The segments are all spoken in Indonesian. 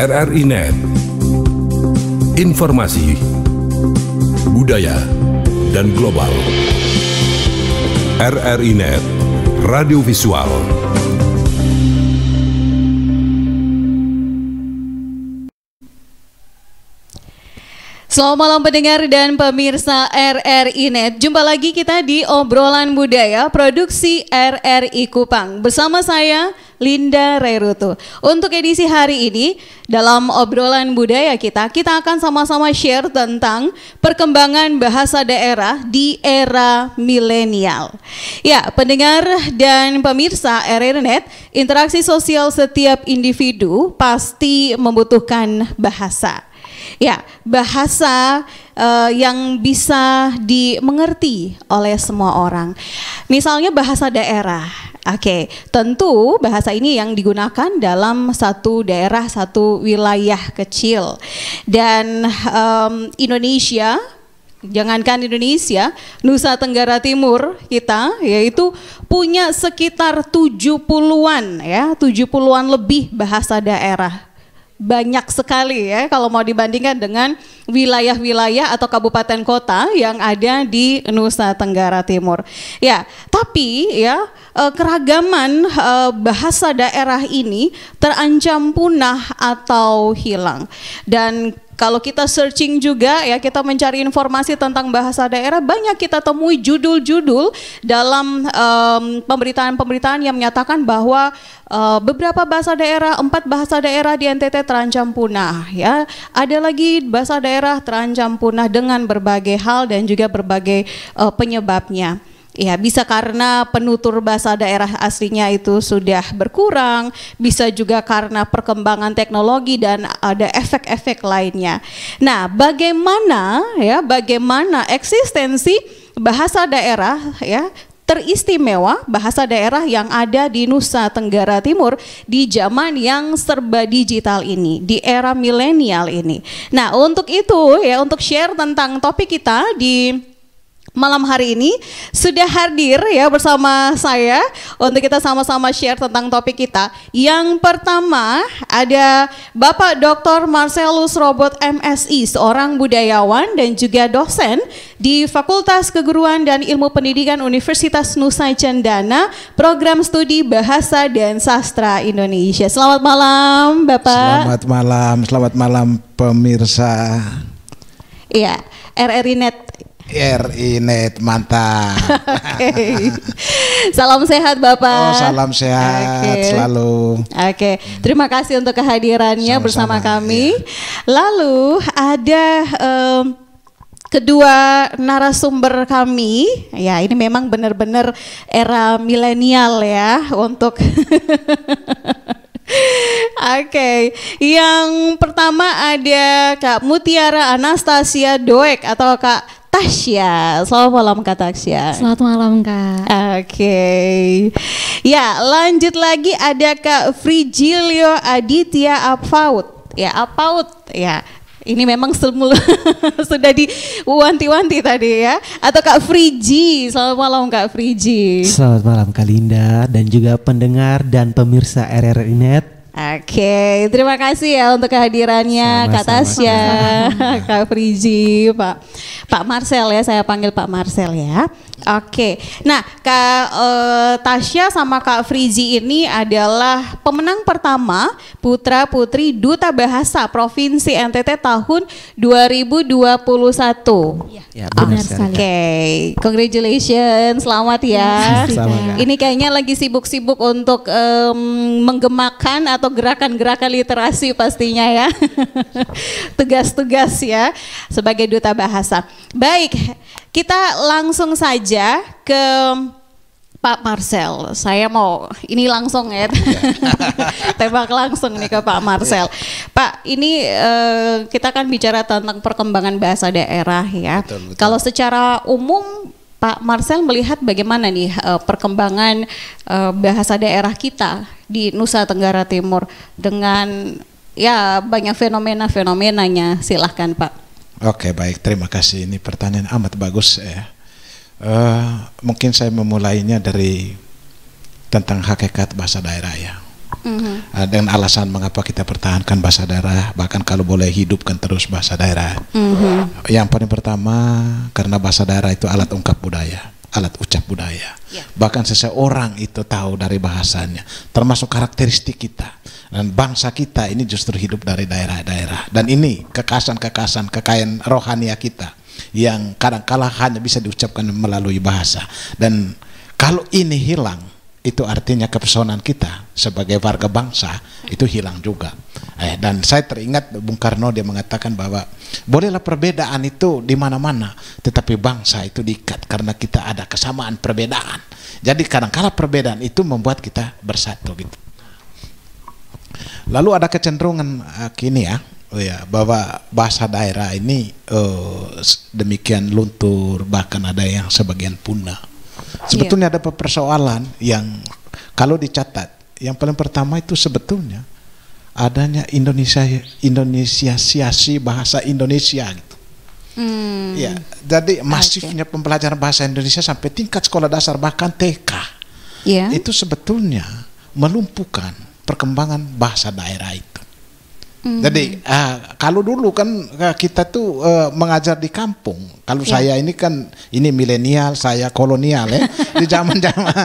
RRI Net. Informasi, budaya, dan global. RRI Net, radio visual. Selamat malam pendengar dan pemirsa RRI Net. Jumpa lagi kita di Obrolan Budaya Produksi RRI Kupang. Bersama saya Linda Rerutu. Untuk edisi hari ini dalam obrolan budaya kita akan sama-sama share tentang perkembangan bahasa daerah di era milenial. Ya, pendengar dan pemirsa RRI Net, interaksi sosial setiap individu pasti membutuhkan bahasa. Ya, bahasa yang bisa dimengerti oleh semua orang. Misalnya bahasa daerah. Oke, tentu bahasa ini yang digunakan dalam satu daerah, satu wilayah kecil. Dan Indonesia, jangankan Indonesia, Nusa Tenggara Timur kita yaitu punya sekitar 70-an ya, 70-an lebih bahasa daerah. Banyak sekali ya kalau mau dibandingkan dengan wilayah-wilayah atau kabupaten kota yang ada di Nusa Tenggara Timur. Ya, tapi ya keragaman bahasa daerah ini terancam punah atau hilang. Dan kalau kita searching juga ya, kita mencari informasi tentang bahasa daerah, banyak kita temui judul-judul dalam pemberitaan-pemberitaan yang menyatakan bahwa beberapa bahasa daerah, 4 bahasa daerah di NTT terancam punah ya. Ada lagi bahasa daerah terancam punah dengan berbagai hal dan juga berbagai penyebabnya. Ya, bisa karena penutur bahasa daerah aslinya itu sudah berkurang, bisa juga karena perkembangan teknologi dan ada efek-efek lainnya. Nah, bagaimana eksistensi bahasa daerah ya teristimewa, bahasa daerah yang ada di Nusa Tenggara Timur di zaman yang serba digital ini, di era milenial ini. Nah, untuk itu ya, untuk share tentang topik kita di malam hari ini sudah hadir ya bersama saya untuk kita sama-sama share tentang topik kita. Yang pertama ada Bapak Dr. Marcelus Robot MSI, seorang budayawan dan juga dosen di Fakultas Keguruan dan Ilmu Pendidikan Universitas Nusa Cendana, Program Studi Bahasa dan Sastra Indonesia. Selamat malam Bapak. Selamat malam pemirsa. Iya, RRI Net. RRI Net, mantap. Okay. Salam sehat Bapak. Oh, salam sehat selalu. Oke, terima kasih untuk kehadirannya bersama kami. Ya. Lalu ada kedua narasumber kami. Ya, ini memang benar-benar era milenial ya untuk Oke, yang pertama ada Kak Mutiara Anastasia Doek atau Kak Tasya. Selamat malam Kak Tasya. Selamat malam Kak. Oke. Ya, lanjut lagi ada Kak Frigilio Aditya Apaut. Ya, Apaut ya. Ini memang sudah diwanti-wanti tadi ya. Atau Kak Frigi. Selamat malam Kak Frigi. Selamat malam Kak Linda dan juga pendengar dan pemirsa RRI Net. Oke, terima kasih ya untuk kehadirannya Kak Tasya, Kak Frigi, Pak Marcel ya, saya panggil Pak Marcel ya. Oke, nah Kak Tasya sama Kak Frigi ini adalah pemenang pertama Putra Putri Duta Bahasa Provinsi NTT tahun 2021. Ya, benar sekali. Oke, congratulations, selamat ya. Ini kayaknya lagi sibuk-sibuk untuk menggemakan atau gerakan-gerakan literasi pastinya ya. Tugas-tugas ya sebagai duta bahasa. Baik, kita langsung saja ke Pak Marcel. Saya mau ini langsung ya. Tembak langsung nih ke Pak Marcel. Pak, ini kita kan bicara tentang perkembangan bahasa daerah ya. Betul. Kalau secara umum Pak Marcel melihat bagaimana nih perkembangan bahasa daerah kita di Nusa Tenggara Timur dengan ya banyak fenomena-fenomenanya. Silahkan Pak. Oke, baik, terima kasih. Ini pertanyaan amat bagus ya. Mungkin saya memulainya dari tentang hakikat bahasa daerah ya. Dengan alasan mengapa kita pertahankan bahasa daerah, bahkan kalau boleh hidupkan terus bahasa daerah. Yang paling pertama, karena bahasa daerah itu alat ungkap budaya, alat ucap budaya. Bahkan seseorang itu tahu dari bahasanya, termasuk karakteristik kita. Dan bangsa kita ini justru hidup dari daerah-daerah. Dan ini kekayaan rohania kita yang kadang-kala hanya bisa diucapkan melalui bahasa. Dan kalau ini hilang, itu artinya kepesonan kita sebagai warga bangsa itu hilang juga. Dan saya teringat Bung Karno, dia mengatakan bahwa bolehlah perbedaan itu di mana-mana, tetapi bangsa itu diikat karena kita ada kesamaan perbedaan. Jadi kadang-kala perbedaan itu membuat kita bersatu gitu. Lalu ada kecenderungan kini bahwa bahasa daerah ini demikian luntur, bahkan ada yang sebagian punah. Sebetulnya ada persoalan yang kalau dicatat, yang paling pertama itu sebetulnya adanya Indonesiasi bahasa Indonesia gitu. Ya, jadi masifnya pembelajaran bahasa Indonesia sampai tingkat sekolah dasar bahkan TK. Itu sebetulnya melumpuhkan perkembangan bahasa daerah itu. Jadi kalau dulu kan kita tuh mengajar di kampung. Kalau saya ini kan milenial, saya kolonial ya. Di zaman-zaman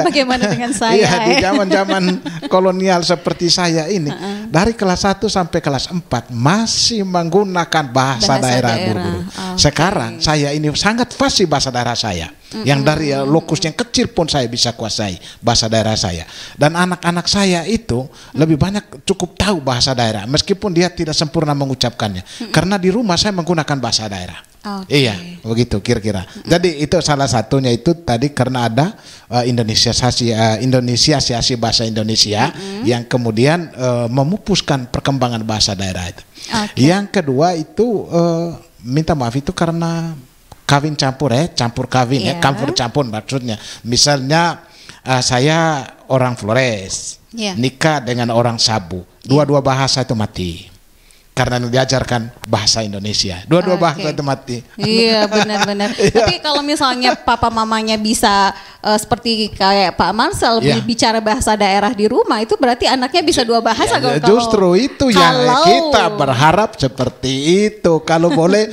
Bagaimana dengan saya? Di zaman-zaman kolonial seperti saya ini, dari kelas 1 sampai kelas 4 masih menggunakan bahasa daerah guru. Sekarang saya ini sangat fasih bahasa daerah saya. Yang dari lokus yang kecil pun saya bisa kuasai bahasa daerah saya. Dan anak-anak saya itu lebih banyak cukup tahu bahasa daerah meskipun dia tidak sempurna mengucapkannya. Karena di rumah saya menggunakan bahasa daerah. Iya, begitu kira-kira. Jadi itu salah satunya itu tadi karena ada Indonesiasi bahasa Indonesia yang kemudian memupuskan perkembangan bahasa daerah itu. Yang kedua itu minta maaf itu karena kawin campur campur kawin campur maksudnya. Misalnya saya orang Flores nikah dengan orang Sabu, dua-dua bahasa itu mati karena diajarkan bahasa Indonesia. Dua-dua bahasa itu mati. Iya, benar-benar. Tapi kalau misalnya papa mamanya bisa seperti kayak Pak Marcel bicara bahasa daerah di rumah, itu berarti anaknya bisa dua bahasa. Justru itu yang kita berharap seperti itu. Kalau boleh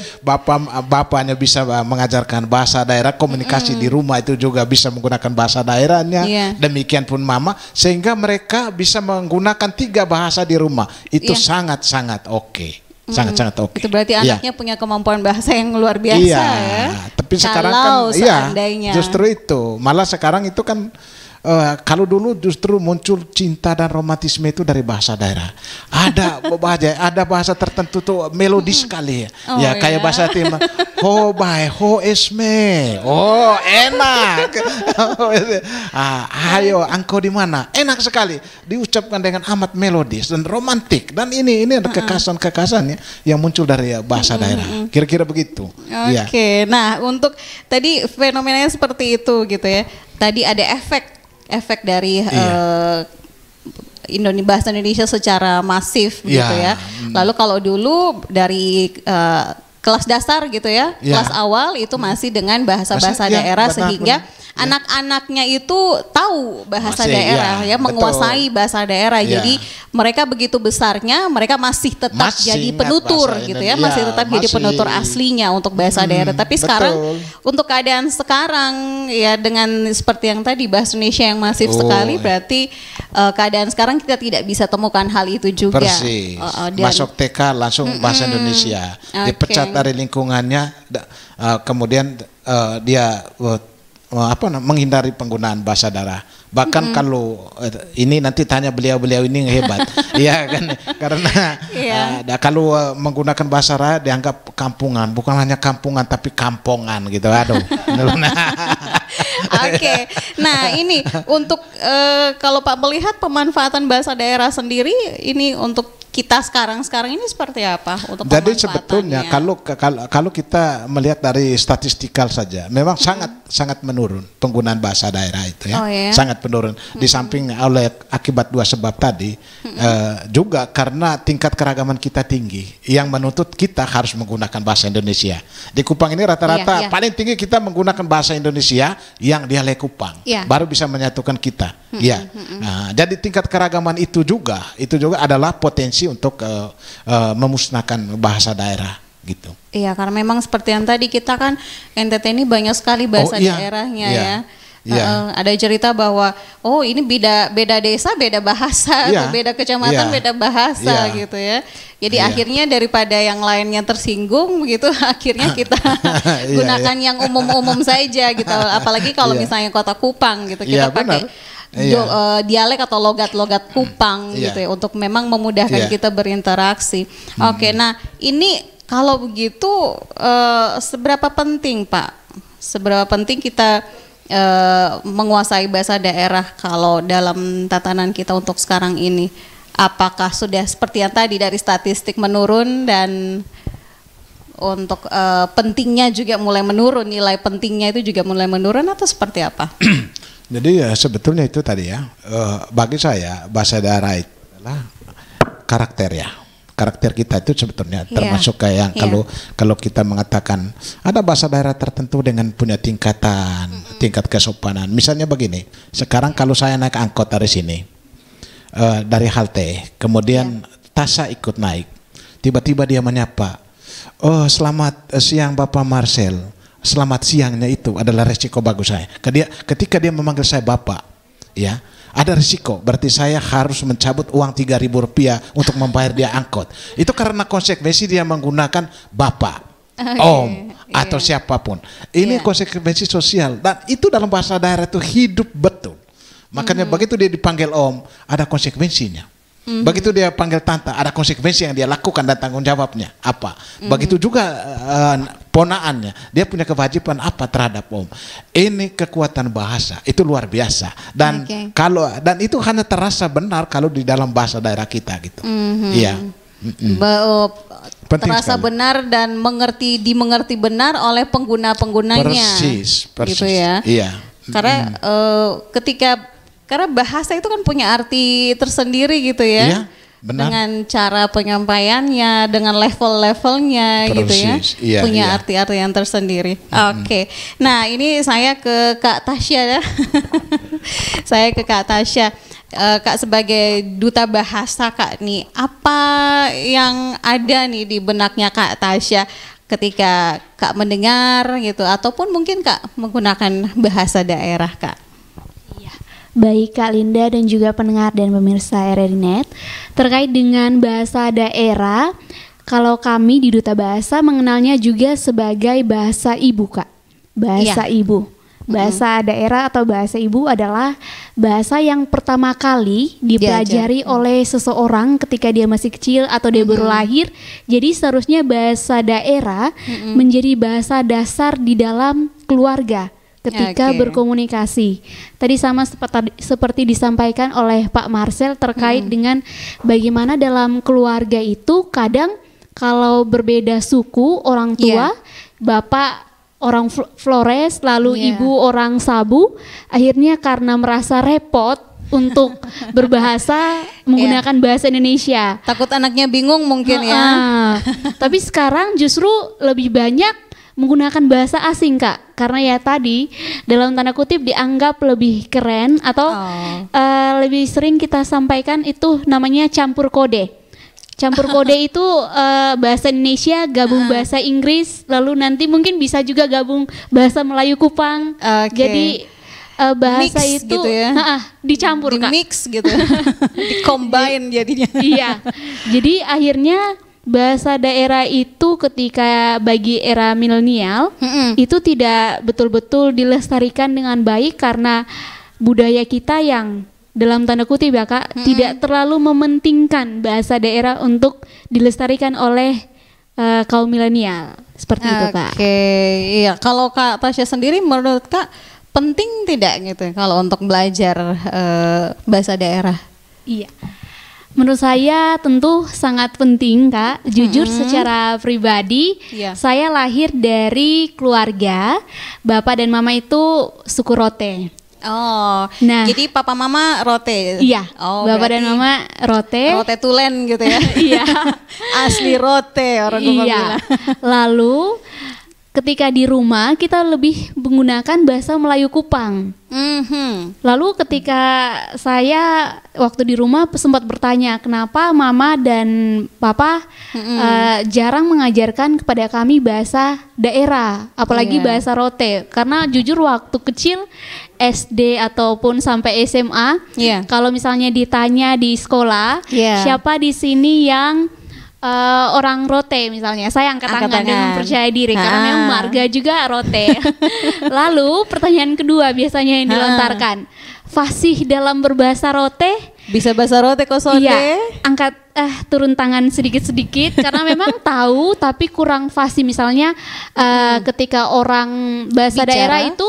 bapaknya bisa mengajarkan bahasa daerah, komunikasi di rumah itu juga bisa menggunakan bahasa daerahnya. Demikian pun mama, sehingga mereka bisa menggunakan 3 bahasa di rumah. Itu sangat-sangat oke. Sangat-sangat oke. Itu berarti anaknya punya kemampuan bahasa yang luar biasa ya. Tapi sekarang kan justru itu. Malah sekarang itu kan kalau dulu justru muncul cinta dan romantisme itu dari bahasa daerah. Ada bahasa tertentu tuh melodis sekali ya. Kayak bahasa Timur. Ho bae, ho esme. Oh, enak. Ayo, engkau di mana? Enak sekali. Diucapkan dengan amat melodis dan romantik. Dan ini ada kekasan-kekasan yang muncul dari bahasa daerah. Kira-kira begitu. Oke. Nah, untuk tadi fenomenanya seperti itu gitu ya. Tadi ada efek dari bahasa Indonesia secara masif gitu ya. Lalu kalau dulu dari kelas dasar gitu ya, kelas awal itu masih dengan bahasa-bahasa daerah sehingga anak-anaknya itu tahu bahasa daerah menguasai bahasa daerah. Jadi mereka begitu besarnya mereka masih tetap jadi penutur gitu ya, masih tetap jadi penutur aslinya untuk bahasa daerah. Tapi sekarang untuk keadaan sekarang ya dengan seperti yang tadi bahasa Indonesia yang masif sekali, berarti keadaan sekarang kita tidak bisa temukan hal itu juga. Masuk TK langsung bahasa Indonesia, dipecat dari lingkungannya, kemudian dia menghindari penggunaan bahasa daerah. Bahkan kalau ini nanti tanya beliau-beliau ini hebat. Iya kan, karena kalau menggunakan bahasa daerah dianggap kampungan, bukan hanya kampungan tapi kampongan gitu. Aduh. Oke. Nah, ini untuk kalau Pak melihat pemanfaatan bahasa daerah sendiri ini untuk kita sekarang ini seperti apa untuk Jadi sebetulnya kalau kita melihat dari statistikal saja, memang sangat sangat menurun penggunaan bahasa daerah itu ya. Oh, ya? Sangat menurun. Di samping oleh akibat dua sebab tadi, juga karena tingkat keragaman kita tinggi yang menuntut kita harus menggunakan bahasa Indonesia. Di Kupang ini rata-rata paling tinggi kita menggunakan bahasa Indonesia yang dialek Kupang. Baru bisa menyatukan kita. Nah, jadi tingkat keragaman itu juga adalah potensi untuk memusnahkan bahasa daerah gitu. Iya, karena memang seperti yang tadi kita kan NTT ini banyak sekali bahasa daerahnya ya. Ada cerita bahwa ini beda desa beda bahasa, atau beda kecamatan beda bahasa gitu ya. Jadi akhirnya daripada yang lainnya tersinggung begitu, akhirnya kita gunakan yang umum-umum saja gitu. Apalagi kalau misalnya Kota Kupang gitu, kita pakai dialek atau logat-logat Kupang gitu ya, untuk memang memudahkan kita berinteraksi. Oke, nah ini kalau begitu seberapa penting Pak? Seberapa penting kita menguasai bahasa daerah kalau dalam tatanan kita untuk sekarang ini? Apakah sudah seperti yang tadi dari statistik menurun, dan untuk pentingnya juga mulai menurun, nilai pentingnya itu juga mulai menurun, atau seperti apa? Jadi sebetulnya itu tadi ya, bagi saya bahasa daerah itu adalah karakter ya. Karakter kita itu sebetulnya termasuk kayak yang kalau kita mengatakan ada bahasa daerah tertentu dengan punya tingkatan, tingkat kesopanan. Misalnya begini, sekarang kalau saya naik angkot dari sini, dari halte, kemudian Tasa ikut naik, tiba-tiba dia menyapa, "Oh, selamat siang Bapak Marcel." Selamat siangnya itu adalah resiko bagus saya. Ketika dia memanggil saya Bapak, ya, ada risiko, berarti saya harus mencabut uang Rp3.000 untuk membayar dia angkot. Itu karena konsekuensi dia menggunakan Bapak, Om, atau siapapun. Ini konsekuensi sosial, dan itu dalam bahasa daerah itu hidup betul. Makanya begitu dia dipanggil Om, ada konsekuensinya. Begitu dia panggil Tante, ada konsekuensi yang dia lakukan dan tanggung jawabnya apa. Begitu juga ponaannya, dia punya kewajiban apa terhadap Om. Ini kekuatan bahasa itu luar biasa, dan dan itu hanya terasa benar kalau di dalam bahasa daerah kita gitu. Iya. Terasa sekali. Benar dan dimengerti benar oleh pengguna-penggunanya. Persis. Gitu ya. Iya. Karena karena bahasa itu kan punya arti tersendiri gitu ya. Iya, benar. Dengan cara penyampaiannya, dengan level-levelnya gitu ya. Iya, punya arti-arti yang tersendiri. Oke. Nah, ini saya ke Kak Tasya ya. Saya ke Kak Tasya. Kak, sebagai duta bahasa Kak nih, apa yang ada nih di benaknya Kak Tasya ketika Kak mendengar gitu, ataupun mungkin Kak menggunakan bahasa daerah Kak? Baik Kak Linda dan juga pendengar dan pemirsa RRI.net, terkait dengan bahasa daerah, kalau kami di Duta Bahasa mengenalnya juga sebagai bahasa ibu Kak. Bahasa ibu. Bahasa daerah atau bahasa ibu adalah bahasa yang pertama kali dipelajari oleh seseorang ketika dia masih kecil atau dia baru lahir. Jadi seharusnya bahasa daerah menjadi bahasa dasar di dalam keluarga ketika berkomunikasi. Tadi sama seperti disampaikan oleh Pak Marcel terkait dengan bagaimana dalam keluarga itu kadang kalau berbeda suku, orang tua, bapak orang Flores, lalu ibu orang Sabu, akhirnya karena merasa repot untuk berbahasa menggunakan bahasa Indonesia. Takut anaknya bingung mungkin ya. Tapi sekarang justru lebih banyak menggunakan bahasa asing Kak, karena ya tadi dalam tanda kutip dianggap lebih keren atau lebih sering kita sampaikan itu namanya campur kode. Campur kode itu bahasa Indonesia gabung bahasa Inggris, lalu nanti mungkin bisa juga gabung bahasa Melayu Kupang. Jadi bahasa mix itu gitu ya. Dicampur Kak. Mix gitu. Di-combine jadinya. Iya. Jadi akhirnya bahasa daerah itu ketika bagi era milenial itu tidak betul-betul dilestarikan dengan baik karena budaya kita yang dalam tanda kutip ya Kak tidak terlalu mementingkan bahasa daerah untuk dilestarikan oleh kaum milenial seperti itu Kak. Oke, iya. Kalau Kak Tasya sendiri menurut Kak penting tidak gitu kalau untuk belajar bahasa daerah? Iya. Menurut saya tentu sangat penting, Kak. Jujur secara pribadi, Iya. saya lahir dari keluarga bapak dan mama itu suku Rote. Oh, Nah. jadi papa mama Rote. Iya, Oh, bapak dan berarti mama Rote. Rote Tulen gitu ya. Iya. Asli Rote orang gua Iya. bilang. Lalu ketika di rumah kita lebih menggunakan bahasa Melayu Kupang. Mhm. Lalu ketika saya waktu di rumah sempat bertanya kenapa mama dan papa jarang mengajarkan kepada kami bahasa daerah, apalagi Iya. bahasa Rote. Karena jujur waktu kecil SD ataupun sampai SMA, Iya. kalau misalnya ditanya di sekolah, Iya. siapa di sini yang orang Rote misalnya, saya angkat Angkat tangan dan tangan. mempercayai diri karena Ah. memang marga juga Rote. Lalu pertanyaan kedua biasanya yang dilontarkan, fasih dalam berbahasa Rote? Bisa bahasa Rote kosonde. Iya, angkat turun tangan sedikit-sedikit karena memang tahu tapi kurang fasih. Misalnya ketika orang bahasa Bicara. daerah itu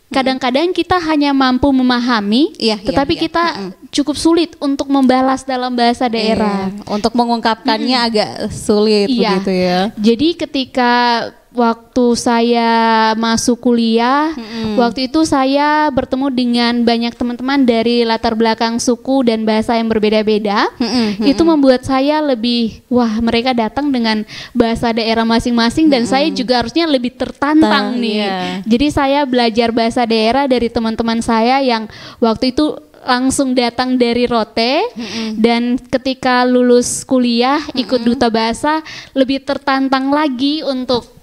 kadang-kadang kita hanya mampu memahami, Iya, tetapi iya. kita cukup sulit untuk membalas dalam bahasa daerah. Iya. Untuk mengungkapkannya agak sulit Iya. begitu ya. Jadi ketika waktu saya masuk kuliah, waktu itu saya bertemu dengan banyak teman-teman dari latar belakang suku dan bahasa yang berbeda-beda. Itu membuat saya lebih, wah mereka datang dengan bahasa daerah masing-masing dan saya juga harusnya lebih tertantang nih. Iya. Jadi saya belajar bahasa daerah dari teman-teman saya yang waktu itu langsung datang dari Rote dan ketika lulus kuliah ikut duta bahasa lebih tertantang lagi untuk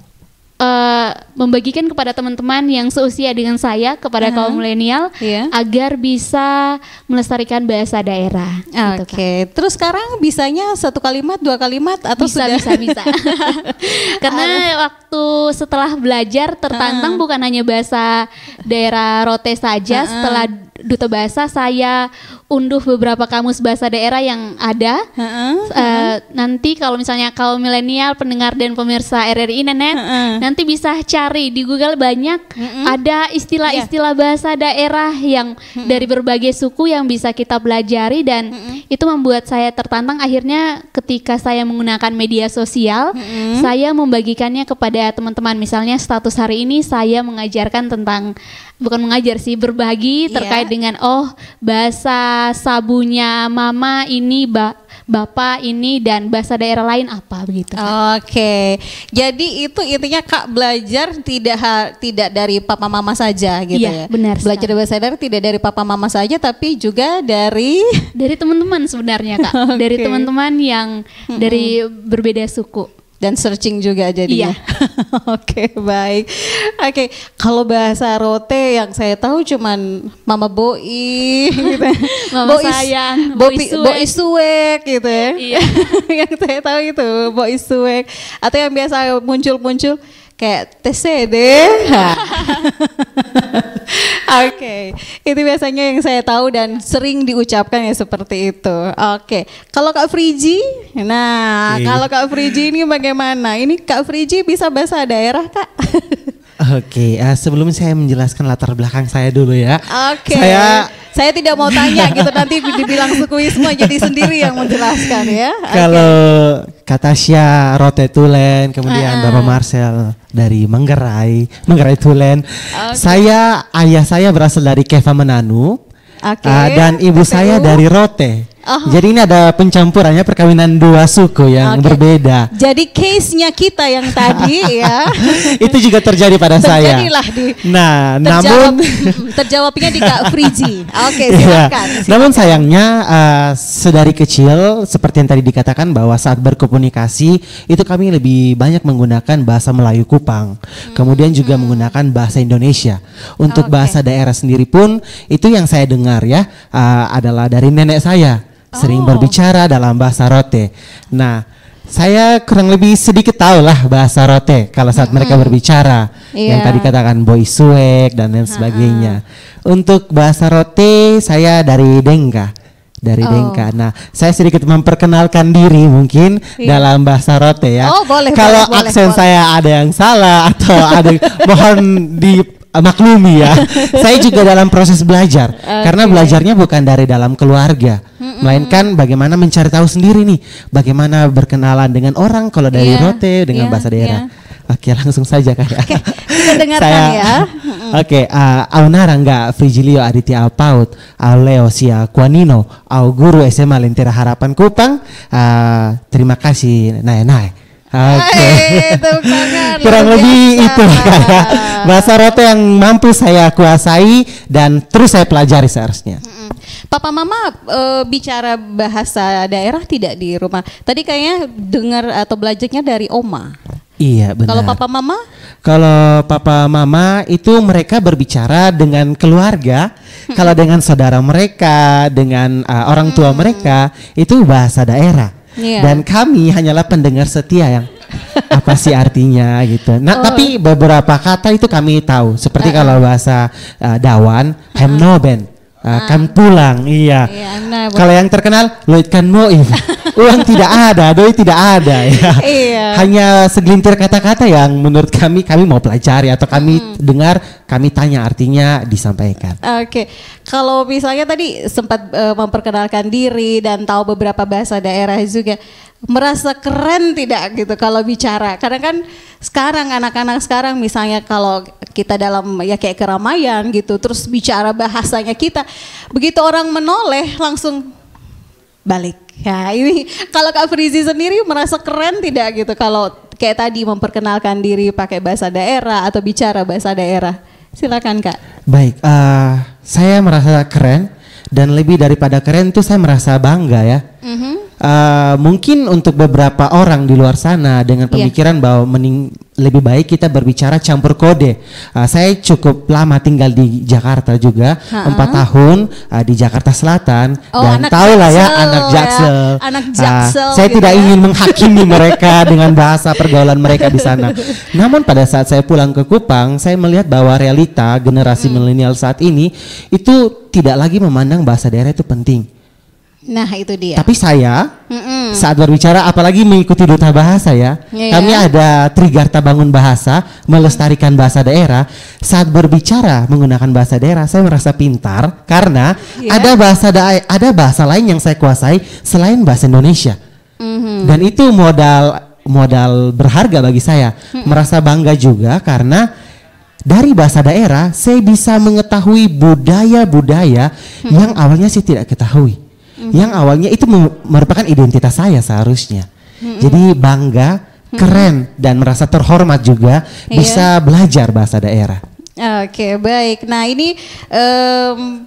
membagikan kepada teman-teman yang seusia dengan saya, kepada kaum milenial, Iya. agar bisa melestarikan bahasa daerah. Oke, Gitu, Kak. terus sekarang bisanya 1 kalimat, 2 kalimat atau Bisa, sudah? bisa. Karena waktu setelah belajar tertantang bukan hanya bahasa daerah Rote saja. Setelah duta bahasa saya unduh beberapa kamus bahasa daerah yang ada. Nanti kalau misalnya kaum milenial, pendengar dan pemirsa RRI Nenet, nanti bisa cari di Google banyak ada istilah-istilah bahasa daerah yang dari berbagai suku yang bisa kita pelajari dan itu membuat saya tertantang. Akhirnya ketika saya menggunakan media sosial, saya membagikannya kepada teman-teman. Misalnya status hari ini saya mengajarkan tentang, bukan mengajar sih, berbagi terkait dengan bahasa sabunya mama ini, bapak ini, dan bahasa daerah lain apa begitu. Oke, jadi itu intinya Kak belajar tidak dari papa mama saja gitu Iya, ya. benar Belajar sekali. bahasa daerah tidak dari papa mama saja tapi juga dari Dari teman-teman sebenarnya Kak, dari Oke. teman-teman yang dari berbeda suku. dan searching juga jadinya. Iya. Oke, baik. Oke, kalau bahasa Rote yang saya tahu cuman Mama Boi gitu. Mama sayang, Boi suek. Boi suek gitu ya. Iya. Yang saya tahu itu Boi suek, atau yang biasa muncul-muncul kayak TCD. Oke, itu biasanya yang saya tahu dan sering diucapkan ya seperti itu. Oke, kalau Kak Friji, nah Oke. kalau Kak Friji ini bagaimana? Ini Kak Friji bisa bahasa daerah Kak? Oke, sebelum saya menjelaskan latar belakang saya dulu ya. Oke, Saya tidak mau tanya gitu nanti dibilang sukuisme jadi sendiri yang menjelaskan ya. Oke. kalau kata Tasya Rote Tulen, kemudian Bapak Marcel dari Manggarai Tulen. Ayah saya berasal dari Keva Menanu. Oke. Dan ibu KPU. saya dari Rote. Oh. Jadi ini ada pencampurannya, perkawinan dua suku yang Oke. berbeda. Jadi case-nya kita yang tadi ya. Itu juga terjadi pada saya. Terjadilah di Nah, terjawab, namun terjawabnya di Kak Friji. Oke, Iya. silakan. Namun sayangnya sedari kecil seperti yang tadi dikatakan bahwa saat berkomunikasi itu kami lebih banyak menggunakan bahasa Melayu Kupang. Kemudian juga menggunakan bahasa Indonesia. Untuk Oke. bahasa daerah sendiri pun itu yang saya dengar ya adalah dari nenek saya. Sering berbicara dalam bahasa Rote. Nah, saya kurang lebih sedikit tahu lah bahasa Rote kalau saat mereka berbicara. Yang Iya. tadi katakan Boi suek dan lain sebagainya. Untuk bahasa Rote saya dari Dengka. Nah, saya sedikit memperkenalkan diri mungkin dalam bahasa Rote ya. Oh, boleh, Kalau boleh, aksen boleh. saya ada yang salah atau ada mohon maklumi ya. Saya juga dalam proses belajar karena belajarnya bukan dari dalam keluarga, melainkan bagaimana mencari tahu sendiri nih, bagaimana berkenalan dengan orang kalau dari rote dengan bahasa daerah. Oke, langsung saja kayak. Oke, kita dengarkan ya. Oke, au narangga Frigilio Aditya Alpaut, au Leo Sia Kuanino, au guru SMA Lentera Harapan Kupang. Terima kasih, Nae. Oke. Kurang lebih itu kayak bahasa rote yang mampu saya kuasai dan terus saya pelajari seharusnya. Papa Mama bicara bahasa daerah tidak di rumah? Tadi kayaknya dengar atau belajarnya dari Oma. Iya benar. Kalau Papa Mama? Kalau Papa Mama itu mereka berbicara dengan keluarga. Kalau dengan saudara mereka, dengan orang tua mereka itu bahasa daerah. Dan kami hanyalah pendengar setia yang apa sih artinya gitu. Nah tapi beberapa kata itu kami tahu. Seperti kalau bahasa Dawan, hemnoben, kan pulang. Iya. Kalau yang terkenal, loit kan moif. Uang tidak ada, doi tidak ada ya. Hanya segelintir kata-kata yang menurut kami mau pelajari atau kami dengar, kami tanya artinya disampaikan. Oke. Kalau misalnya tadi sempat memperkenalkan diri dan tahu beberapa bahasa daerah juga, merasa keren tidak gitu kalau bicara? Karena kan sekarang anak-anak sekarang misalnya kalau kita dalam ya kayak keramaian gitu, terus bicara bahasanya kita, begitu orang menoleh langsung balik. Ya ini kalau Kak Frizi sendiri merasa keren tidak gitu kalau kayak tadi memperkenalkan diri pakai bahasa daerah atau bicara bahasa daerah? Silakan Kak. Baik, saya merasa keren dan lebih daripada keren itu saya merasa bangga ya. Mungkin untuk beberapa orang di luar sana dengan pemikiran bahwa lebih baik kita berbicara campur kode. Saya cukup lama tinggal di Jakarta juga, 4 tahun di Jakarta Selatan dan tahulah ya anak Jaksel. Anak Jaksel. Saya gitu tidak ya. ingin menghakimi mereka dengan bahasa pergaulan mereka di sana. Namun pada saat saya pulang ke Kupang, saya melihat bahwa realita generasi milenial saat ini itu tidak lagi memandang bahasa daerah itu penting. Nah itu dia. Tapi saya saat berbicara apalagi mengikuti duta bahasa ya, kami ada Trigarta Bangun Bahasa melestarikan bahasa daerah. Saat berbicara menggunakan bahasa daerah saya merasa pintar karena ada bahasa lain yang saya kuasai selain bahasa Indonesia. Dan itu modal berharga bagi saya. Merasa bangga juga karena dari bahasa daerah saya bisa mengetahui budaya-budaya yang awalnya saya tidak ketahui. Yang awalnya itu merupakan identitas saya seharusnya. Jadi bangga, keren dan merasa terhormat juga bisa belajar bahasa daerah. Oke, baik. Nah ini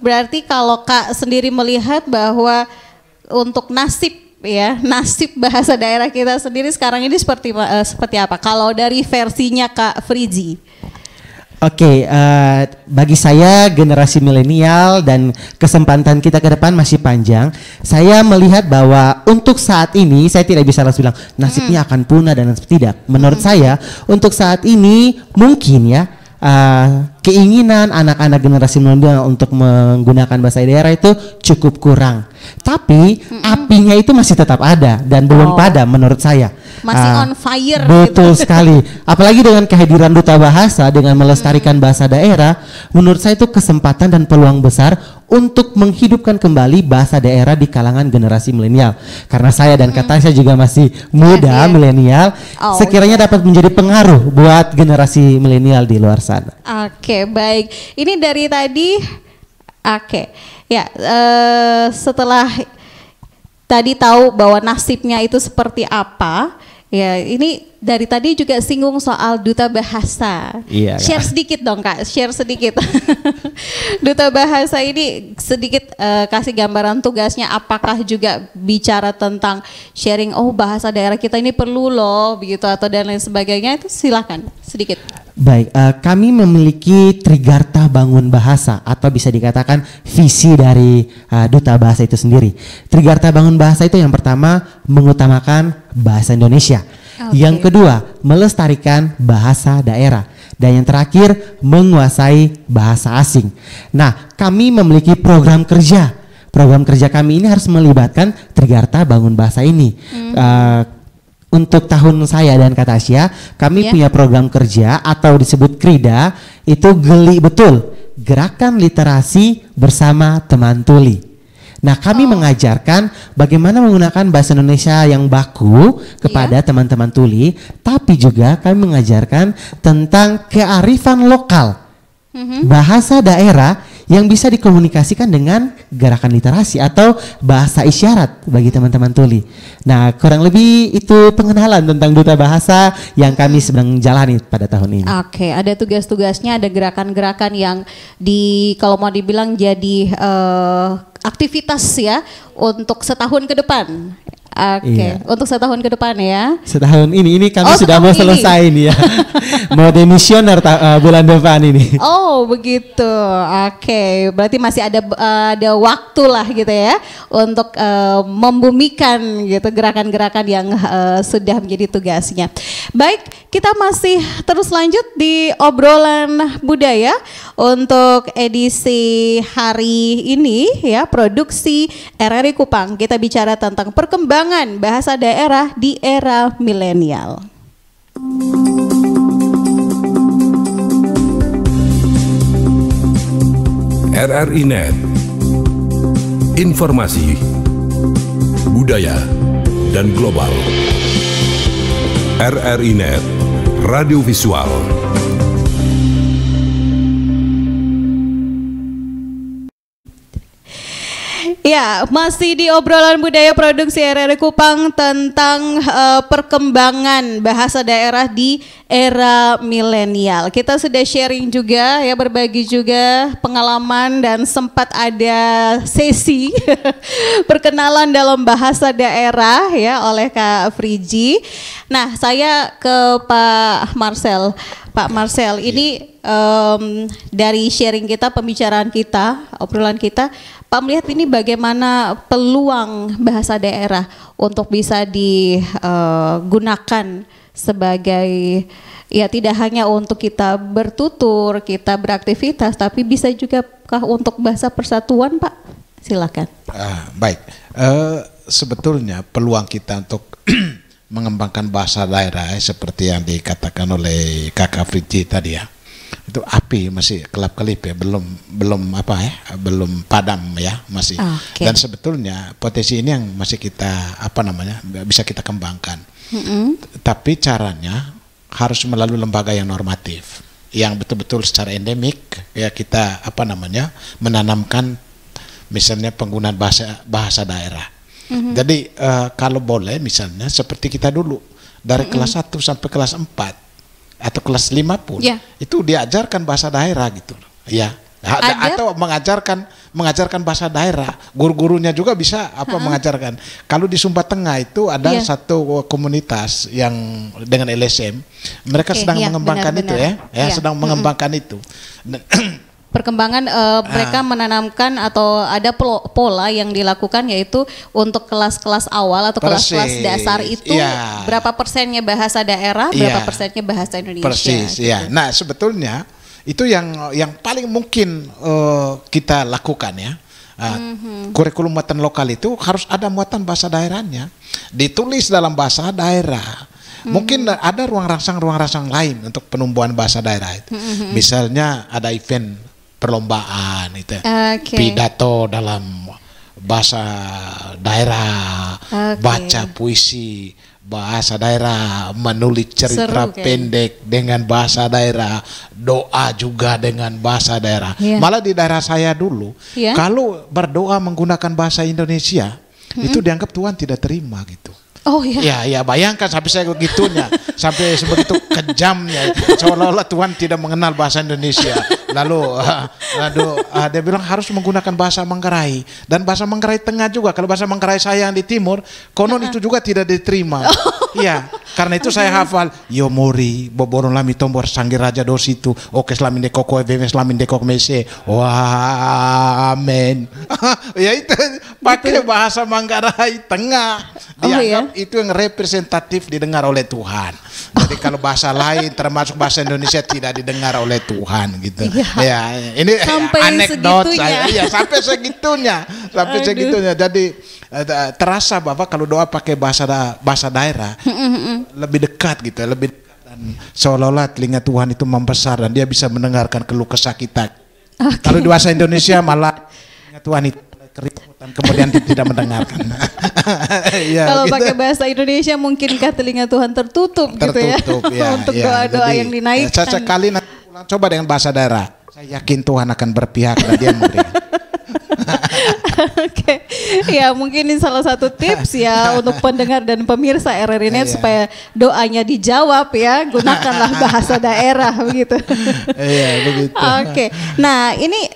berarti kalau Kak sendiri melihat bahwa untuk nasib bahasa daerah kita sendiri sekarang ini seperti apa? Kalau dari versinya Kak Frizi? Oke, bagi saya generasi milenial dan kesempatan kita ke depan masih panjang. Saya melihat bahwa untuk saat ini saya tidak bisa langsung bilang nasibnya akan punah dan tidak. Menurut saya untuk saat ini mungkin ya keinginan anak-anak generasi milenial untuk menggunakan bahasa daerah itu cukup kurang. Tapi apinya itu masih tetap ada dan belum padam menurut saya. Masih on fire. Betul gitu. sekali. Apalagi dengan kehadiran duta bahasa dengan melestarikan bahasa daerah, menurut saya itu kesempatan dan peluang besar untuk menghidupkan kembali bahasa daerah di kalangan generasi milenial. Karena saya dan saya juga masih muda milenial, sekiranya dapat menjadi pengaruh buat generasi milenial di luar sana. Oke, baik. Ini dari tadi. Oke. Ya, setelah tadi tahu bahwa nasibnya itu seperti apa, ya ini dari tadi juga singgung soal duta bahasa. Iya, share sedikit dong Kak, share sedikit. Duta bahasa ini sedikit kasih gambaran tugasnya, apakah juga bicara tentang sharing, bahasa daerah kita ini perlu loh, begitu atau dan lain sebagainya, itu silakan sedikit. Baik, kami memiliki Trigarta Bangun Bahasa atau bisa dikatakan visi dari duta bahasa itu sendiri. Trigarta Bangun Bahasa itu yang pertama mengutamakan bahasa Indonesia. Yang kedua melestarikan bahasa daerah. Dan yang terakhir menguasai bahasa asing. Nah, kami memiliki program kerja. Program kerja kami ini harus melibatkan Trigarta Bangun Bahasa ini. untuk tahun saya dan Kak Tasya, kami punya program kerja atau disebut KRIDA, itu geli betul, Gerakan Literasi Bersama Teman Tuli. Nah, kami mengajarkan bagaimana menggunakan bahasa Indonesia yang baku kepada teman-teman tuli, tapi juga kami mengajarkan tentang kearifan lokal, bahasa daerah yang bisa dikomunikasikan dengan gerakan literasi atau bahasa isyarat bagi teman-teman tuli. Nah, kurang lebih itu pengenalan tentang Duta Bahasa yang kami sedang jalani pada tahun ini. Oke, ada tugas-tugasnya, ada gerakan-gerakan yang kalau mau dibilang jadi aktivitas ya untuk setahun ke depan. Oke, untuk setahun ke depan ya. Setahun ini kami sudah mau selesai ini ya. Mau demisioner bulan depan ini. Oh begitu, oke. Berarti masih ada waktu lah gitu ya untuk membumikan gitu gerakan-gerakan yang sudah menjadi tugasnya. Baik, kita masih terus lanjut di obrolan budaya untuk edisi hari ini ya, produksi RRI Kupang. Kita bicara tentang perkembangan bahasa daerah di era milenial. RRI Net, informasi, budaya, dan global. RRI Net, radio visual. Ya, masih di obrolan budaya produksi RRI Kupang tentang perkembangan bahasa daerah di era milenial. Kita sudah sharing juga ya, berbagi juga pengalaman dan sempat ada sesi perkenalan dalam bahasa daerah ya oleh Kak Friji. Nah, saya ke Pak Marcel. Pak Marcel, ini dari sharing kita, pembicaraan kita, obrolan kita, Pak melihat ini bagaimana peluang bahasa daerah untuk bisa digunakan sebagai, ya tidak hanya untuk kita bertutur, kita beraktivitas, tapi bisa juga kah untuk bahasa persatuan, Pak? Silakan. Baik, sebetulnya peluang kita untuk mengembangkan bahasa daerah seperti yang dikatakan oleh Kakak Friji tadi ya, itu api masih kelap-kelip ya, belum padam ya, masih. Dan sebetulnya potensi ini yang masih kita bisa kita kembangkan. Tapi caranya harus melalui lembaga yang normatif, yang betul-betul secara endemik ya, kita menanamkan misalnya penggunaan bahasa daerah. Jadi kalau boleh misalnya seperti kita dulu dari kelas 1 sampai kelas 4 atau kelas 5 pun itu diajarkan bahasa daerah gitu ya. Atau mengajarkan bahasa daerah. Guru-gurunya juga bisa mengajarkan. Kalau di Sumba Tengah itu ada satu komunitas yang dengan LSM, mereka sedang mengembangkan itu sedang mengembangkan itu. Perkembangan mereka menanamkan atau ada pola yang dilakukan, yaitu untuk kelas-kelas awal atau kelas-kelas dasar itu berapa persennya bahasa daerah, berapa persennya bahasa Indonesia. Persis, gitu. Nah sebetulnya itu yang paling mungkin kita lakukan ya. Kurikulum muatan lokal itu harus ada muatan bahasa daerahnya, ditulis dalam bahasa daerah. Mungkin ada ruang rangsang lain untuk penumbuhan bahasa daerah itu. Misalnya ada event perlombaan itu, pidato dalam bahasa daerah, baca puisi bahasa daerah, menulis cerita pendek dengan bahasa daerah, doa juga dengan bahasa daerah. Malah di daerah saya dulu, kalau berdoa menggunakan bahasa Indonesia itu dianggap Tuhan tidak terima gitu. Oh iya. Ya bayangkan sampai saya begitunya, sampai sebegitu kejamnya, seolah-olah Tuhan tidak mengenal bahasa Indonesia. Lalu dia bilang harus menggunakan bahasa Manggarai, dan bahasa Manggarai Tengah juga. Kalau bahasa Manggarai saya yang di timur, konon itu juga tidak diterima. Iya, karena itu saya hafal yo mori boboron lami tombor sanggir raja dositu oke slamin de koko eveme slamin de kok mese. Wah, amen. Ya itu pakai bahasa Manggarai Tengah. Dianggap itu yang representatif didengar oleh Tuhan. Jadi kalau bahasa lain termasuk bahasa Indonesia tidak didengar oleh Tuhan gitu. Ini sampai anekdot segitunya. Sampai segitunya. Jadi terasa bahwa kalau doa pakai bahasa daerah lebih dekat gitu, lebih dekat, dan seolah-olah telinga Tuhan itu membesar dan dia bisa mendengarkan keluh kesah kita. Kalau di bahasa Indonesia malah telinga Tuhan itu keributan kemudian tidak mendengarkan. Ya, Kalau gitu. pakai bahasa Indonesia mungkinkah telinga Tuhan tertutup gitu ya, ya untuk ya. doa-doa Jadi, yang dinaikkan. sesekali nanti pulang coba dengan bahasa daerah. Saya yakin Tuhan akan berpihak dan dia memberi. Oke, ya mungkin ini salah satu tips ya untuk pendengar dan pemirsa RRI Net Iya. supaya doanya dijawab ya, gunakanlah bahasa daerah begitu. Iya, begitu. Oke, nah ini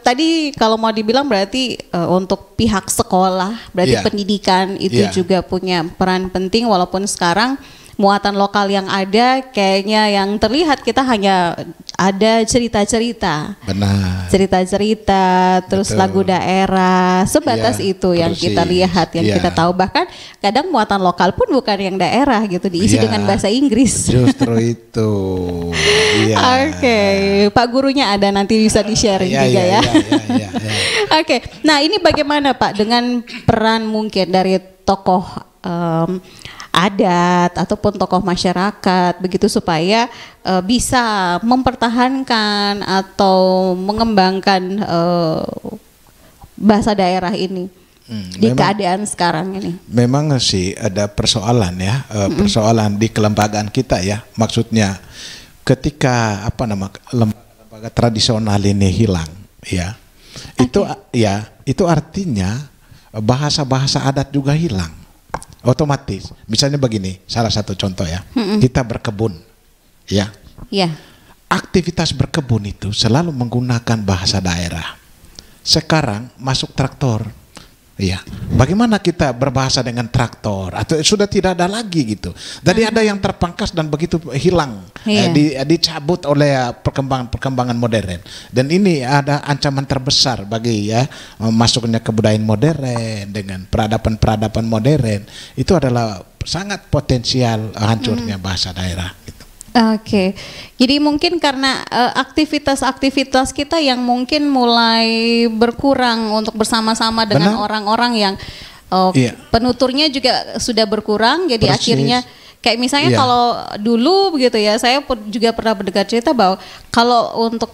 tadi kalau mau dibilang berarti untuk pihak sekolah, berarti Iya. pendidikan itu Iya. juga punya peran penting walaupun sekarang muatan lokal yang ada kayaknya yang terlihat kita hanya ada cerita-cerita. Benar. Cerita-cerita, terus Betul. lagu daerah, sebatas Iya, itu yang persis. kita lihat, yang Iya. kita tahu. Bahkan kadang muatan lokal pun bukan yang daerah gitu, diisi Iya. dengan bahasa Inggris. Justru itu. Iya. Oke, Pak gurunya ada, nanti bisa di-sharing Iya, juga iya, ya. iya, iya. Oke, nah ini bagaimana Pak dengan peran mungkin dari tokoh adat ataupun tokoh masyarakat begitu supaya bisa mempertahankan atau mengembangkan bahasa daerah ini di memang- keadaan sekarang ini. Memang sih ada persoalan ya, persoalan di kelembagaan kita ya. Maksudnya ketika lembaga tradisional ini hilang ya. Itu artinya bahasa-bahasa adat juga hilang. Otomatis. Misalnya begini, salah satu contoh ya. Kita berkebun ya. Ya. Aktivitas berkebun itu selalu menggunakan bahasa daerah. Sekarang masuk traktor. Ya, bagaimana kita berbahasa dengan traktor atau sudah tidak ada lagi gitu. Jadi ada yang terpangkas dan begitu hilang, Iya. dicabut oleh perkembangan modern. Dan ini ada ancaman terbesar bagi ya masuknya kebudayaan modern dengan peradaban modern. Itu adalah sangat potensial hancurnya bahasa daerah. Gitu. Oke, jadi mungkin karena aktivitas-aktivitas kita yang mungkin mulai berkurang untuk bersama-sama dengan Benar. orang-orang yang Iya. penuturnya juga sudah berkurang, jadi Persis. akhirnya kayak misalnya Iya. kalau dulu begitu ya, saya juga pernah mendengar cerita bahwa kalau untuk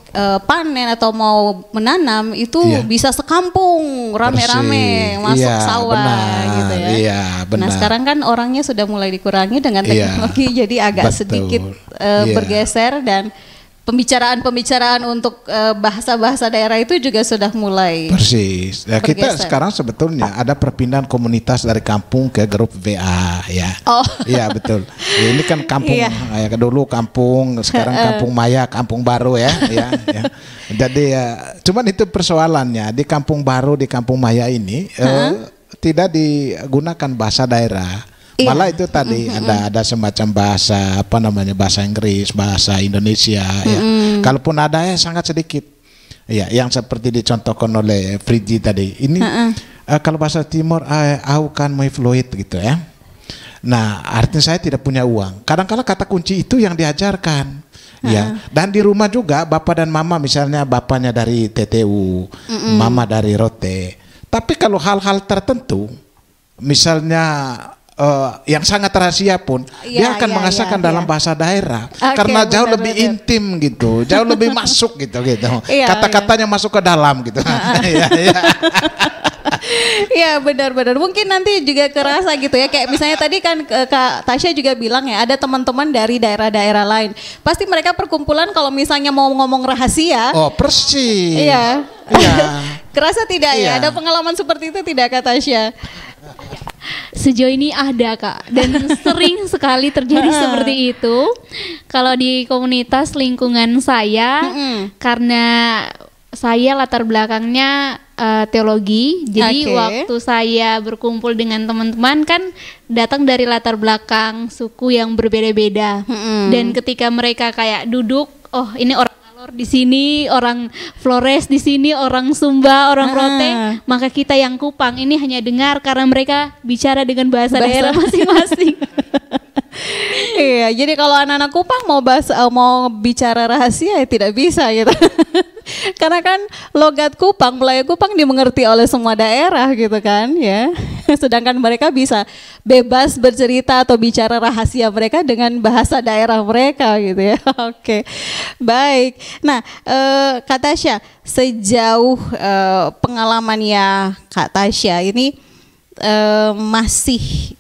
panen atau mau menanam itu Iya. bisa sekampung rame-rame Persis. masuk Iya, sawah benar. gitu ya. Iya, Nah benar. sekarang kan orangnya sudah mulai dikurangi dengan Iya, teknologi, jadi agak betul. sedikit Iya. bergeser dan pembicaraan untuk bahasa-bahasa daerah itu juga sudah mulai Persis. Ya, kita bergeser. sekarang sebetulnya ada perpindahan komunitas dari kampung ke grup WA ya. Oh. Iya betul. Ya, ini kan kampung Iya. ya, dulu kampung, sekarang kampung maya, kampung baru ya. Ya. Jadi ya, cuman itu persoalannya di kampung baru, di kampung maya ini tidak digunakan bahasa daerah. Iya. Malah itu tadi ada semacam bahasa bahasa Inggris, bahasa Indonesia ya. Kalaupun ada ya sangat sedikit. Ya, yang seperti dicontohkan oleh Frigi tadi. Ini kalau bahasa Timur au kan muy fluid gitu ya. Nah, artinya saya tidak punya uang. Kadang-kadang kata kunci itu yang diajarkan. Ya, dan di rumah juga bapak dan mama, misalnya bapaknya dari TTU, mama dari Rote. Tapi kalau hal-hal tertentu, misalnya yang sangat rahasia pun, dia akan mengasahkan dalam bahasa daerah, Oke, karena jauh benar, lebih benar. intim gitu, jauh lebih masuk gitu. Iya, Kata-katanya masuk ke dalam gitu. Iya, iya. Iya benar-benar, mungkin nanti juga kerasa gitu ya, kayak misalnya tadi kan Kak Tasya juga bilang ya, ada teman-teman dari daerah-daerah lain, pasti mereka perkumpulan kalau misalnya mau ngomong rahasia. Oh persis. Iya. Iya. Kerasa tidak ya? Iya. Ada pengalaman seperti itu tidak Kak Tasya? Sejauh ini ada Kak, dan sering sekali terjadi seperti itu. Kalau di komunitas lingkungan saya, karena saya latar belakangnya teologi, jadi Oke. waktu saya berkumpul dengan teman-teman kan datang dari latar belakang suku yang berbeda-beda. Dan ketika mereka kayak duduk, oh ini orang Alor di sini, orang Flores di sini, orang Sumba, orang Rote, maka kita yang Kupang ini hanya dengar karena mereka bicara dengan bahasa daerah masing-masing. Iya, jadi kalau anak-anak Kupang mau bicara rahasia ya tidak bisa gitu. Karena kan logat Kupang, Melayu Kupang dimengerti oleh semua daerah gitu kan ya. Sedangkan mereka bisa bebas bercerita atau bicara rahasia mereka dengan bahasa daerah mereka gitu ya. Oke, baik. Nah, Kak Tasya, sejauh pengalamannya Kak Tasya ini masih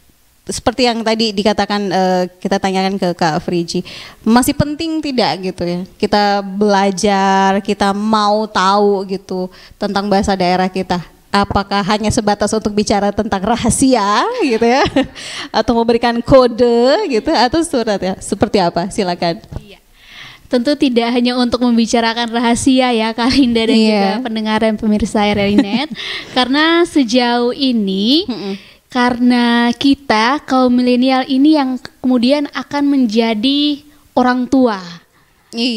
seperti yang tadi dikatakan, kita tanyakan ke Kak Friji, masih penting tidak gitu ya kita belajar, kita mau tahu gitu tentang bahasa daerah kita? Apakah hanya sebatas untuk bicara tentang rahasia gitu ya, atau memberikan kode gitu, atau surat ya? Seperti apa? Silakan. Tentu tidak hanya untuk membicarakan rahasia ya Kak Linda dan juga pendengar dan pemirsa RRI.net. Karena sejauh ini karena kita kaum milenial ini yang kemudian akan menjadi orang tua.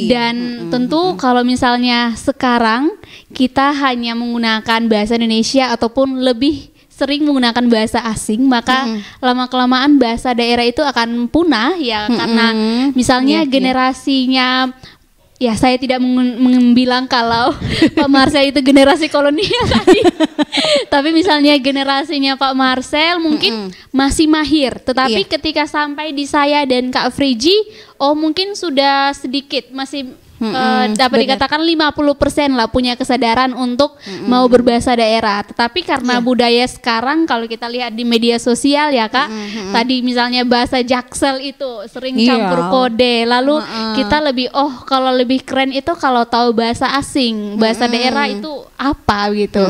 Dan tentu kalau misalnya sekarang kita hanya menggunakan bahasa Indonesia ataupun lebih sering menggunakan bahasa asing, maka lama-kelamaan bahasa daerah itu akan punah ya, karena misalnya generasinya, ya saya tidak membilang kalau Pak Marcel itu generasi kolonial tadi, tapi misalnya generasinya Pak Marcel mungkin masih mahir, tetapi ketika sampai di saya dan Kak Friji, oh mungkin sudah sedikit masih dapat dikatakan 50% lah punya kesadaran untuk mau berbahasa daerah. Tetapi karena budaya sekarang kalau kita lihat di media sosial ya Kak, tadi misalnya bahasa Jaksel itu sering campur kode, lalu kita lebih kalau lebih keren itu kalau tahu bahasa asing, bahasa daerah itu apa gitu.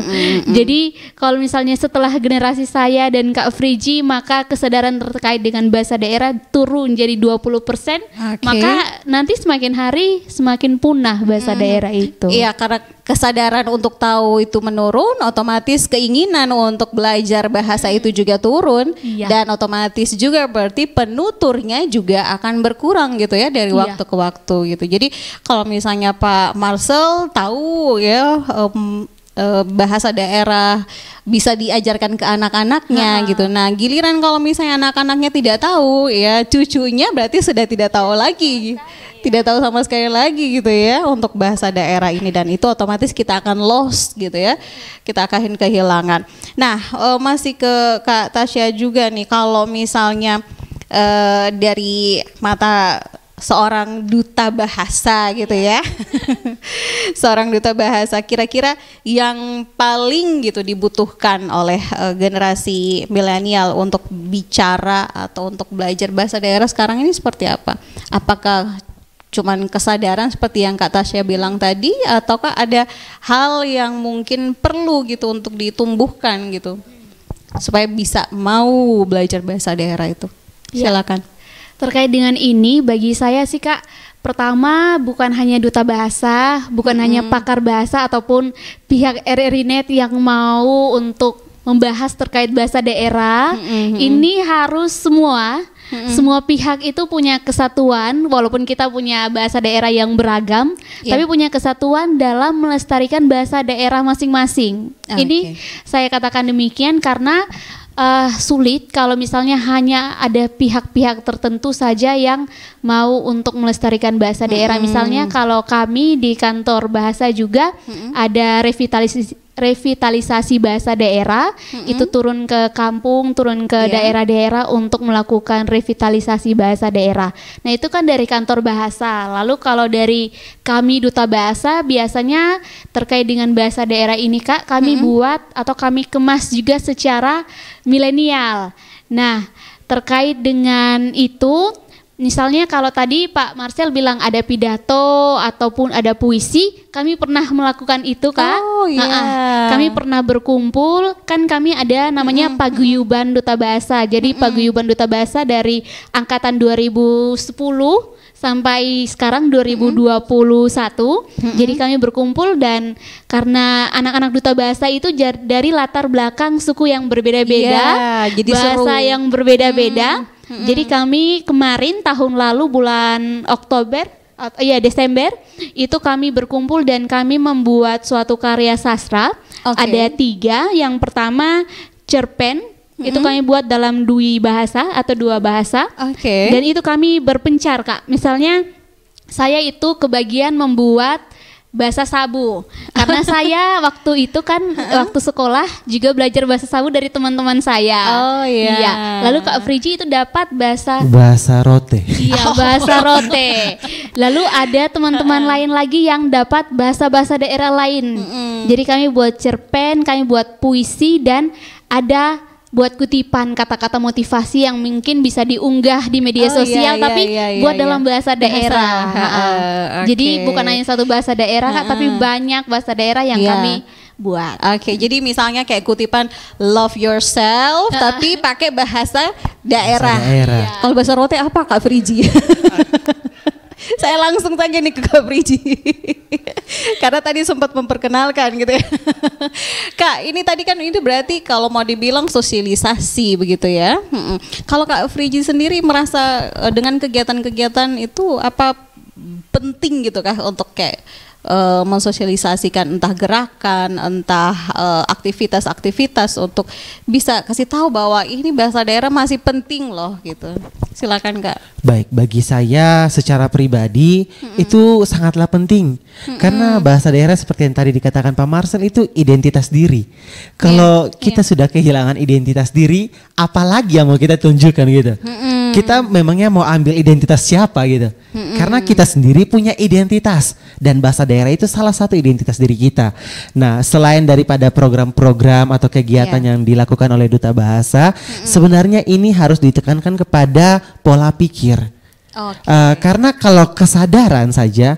Jadi kalau misalnya setelah generasi saya dan Kak Friji, maka kesadaran terkait dengan bahasa daerah turun jadi 20%, maka nanti semakin hari semakin punah bahasa daerah itu. Iya, karena kesadaran untuk tahu itu menurun, otomatis keinginan untuk belajar bahasa itu juga turun, dan otomatis juga berarti penuturnya juga akan berkurang gitu ya dari waktu ke waktu gitu. Jadi kalau misalnya Pak Marcel tahu ya bahasa daerah bisa diajarkan ke anak-anaknya gitu. Nah, giliran kalau misalnya anak-anaknya tidak tahu, ya cucunya berarti sudah tidak tahu lagi. Tidak tahu sama sekali lagi gitu ya untuk bahasa daerah ini, dan itu otomatis kita akan lost gitu ya. Kita akan kehilangan. Nah, masih ke Kak Tasya juga nih, kalau misalnya dari mata seorang duta bahasa gitu ya. Seorang duta bahasa, kira-kira yang paling gitu dibutuhkan oleh generasi milenial untuk bicara atau untuk belajar bahasa daerah sekarang ini seperti apa? Apakah cuman kesadaran seperti yang Kak Tasya bilang tadi, ataukah ada hal yang mungkin perlu gitu untuk ditumbuhkan gitu supaya bisa mau belajar bahasa daerah itu? Silakan. Terkait dengan ini, bagi saya sih Kak, pertama bukan hanya duta bahasa, bukan hanya pakar bahasa ataupun pihak RRI.net yang mau untuk membahas terkait bahasa daerah, ini harus semua pihak itu punya kesatuan, walaupun kita punya bahasa daerah yang beragam, tapi punya kesatuan dalam melestarikan bahasa daerah masing-masing. Ini saya katakan demikian karena sulit kalau misalnya hanya ada pihak-pihak tertentu saja yang mau untuk melestarikan bahasa daerah. Misalnya kalau kami di kantor bahasa juga ada revitalisasi bahasa daerah, itu turun ke kampung, turun ke daerah-daerah untuk melakukan revitalisasi bahasa daerah. Nah itu kan dari kantor bahasa. Lalu kalau dari kami duta bahasa, biasanya terkait dengan bahasa daerah ini Kak, kami buat atau kami kemas juga secara milenial. Nah terkait dengan itu, misalnya kalau tadi Pak Marcel bilang ada pidato ataupun ada puisi, kami pernah melakukan itu Kak. Kami pernah berkumpul, kan kami ada namanya Paguyuban Duta Bahasa. Jadi Paguyuban Duta Bahasa dari angkatan 2010 sampai sekarang 2021. Jadi kami berkumpul, dan karena anak-anak duta bahasa itu dari latar belakang suku yang berbeda-beda, jadi bahasa yang berbeda-beda. Jadi kami kemarin tahun lalu bulan Desember itu kami berkumpul dan kami membuat suatu karya sastra. Ada 3. Yang pertama cerpen, itu kami buat dalam 2 bahasa atau 2 bahasa. Dan itu kami berpencar Kak. Misalnya saya itu kebagian membuat bahasa Sabu. Karena saya waktu itu kan waktu sekolah juga belajar bahasa Sabu dari teman-teman saya. Oh iya. Lalu Kak Friji itu dapat bahasa Rote. Iya, bahasa Rote. Lalu ada teman-teman lain lagi yang dapat bahasa-bahasa daerah lain. Jadi kami buat cerpen, kami buat puisi, dan ada buat kutipan kata-kata motivasi yang mungkin bisa diunggah di media sosial, tapi buat dalam bahasa daerah. Jadi bukan hanya satu bahasa daerah, Kak, tapi banyak bahasa daerah yang kami buat. Oke, jadi misalnya kayak kutipan love yourself, tapi pakai bahasa daerah. Kalau bahasa Rote apa, Kak Friji? Saya langsung tanya nih ke Kak Friji. Karena tadi sempat memperkenalkan gitu ya. Kak, ini tadi kan ini berarti kalau mau dibilang sosialisasi begitu ya. Kalau Kak Friji sendiri merasa dengan kegiatan-kegiatan itu apa penting gitu kah untuk kayak mensosialisasikan entah gerakan, entah aktivitas-aktivitas untuk bisa kasih tahu bahwa ini bahasa daerah masih penting loh gitu. Silakan Kak. Baik, bagi saya secara pribadi itu sangatlah penting karena bahasa daerah seperti yang tadi dikatakan Pak Marcel itu identitas diri. Kalau kita sudah kehilangan identitas diri, apalagi yang mau kita tunjukkan gitu. Kita memangnya mau ambil identitas siapa gitu? Karena kita sendiri punya identitas dan bahasa daerah itu salah satu identitas diri kita. Nah, selain daripada program-program atau kegiatan yang dilakukan oleh Duta Bahasa, sebenarnya ini harus ditekankan kepada pola pikir. Karena kalau kesadaran saja,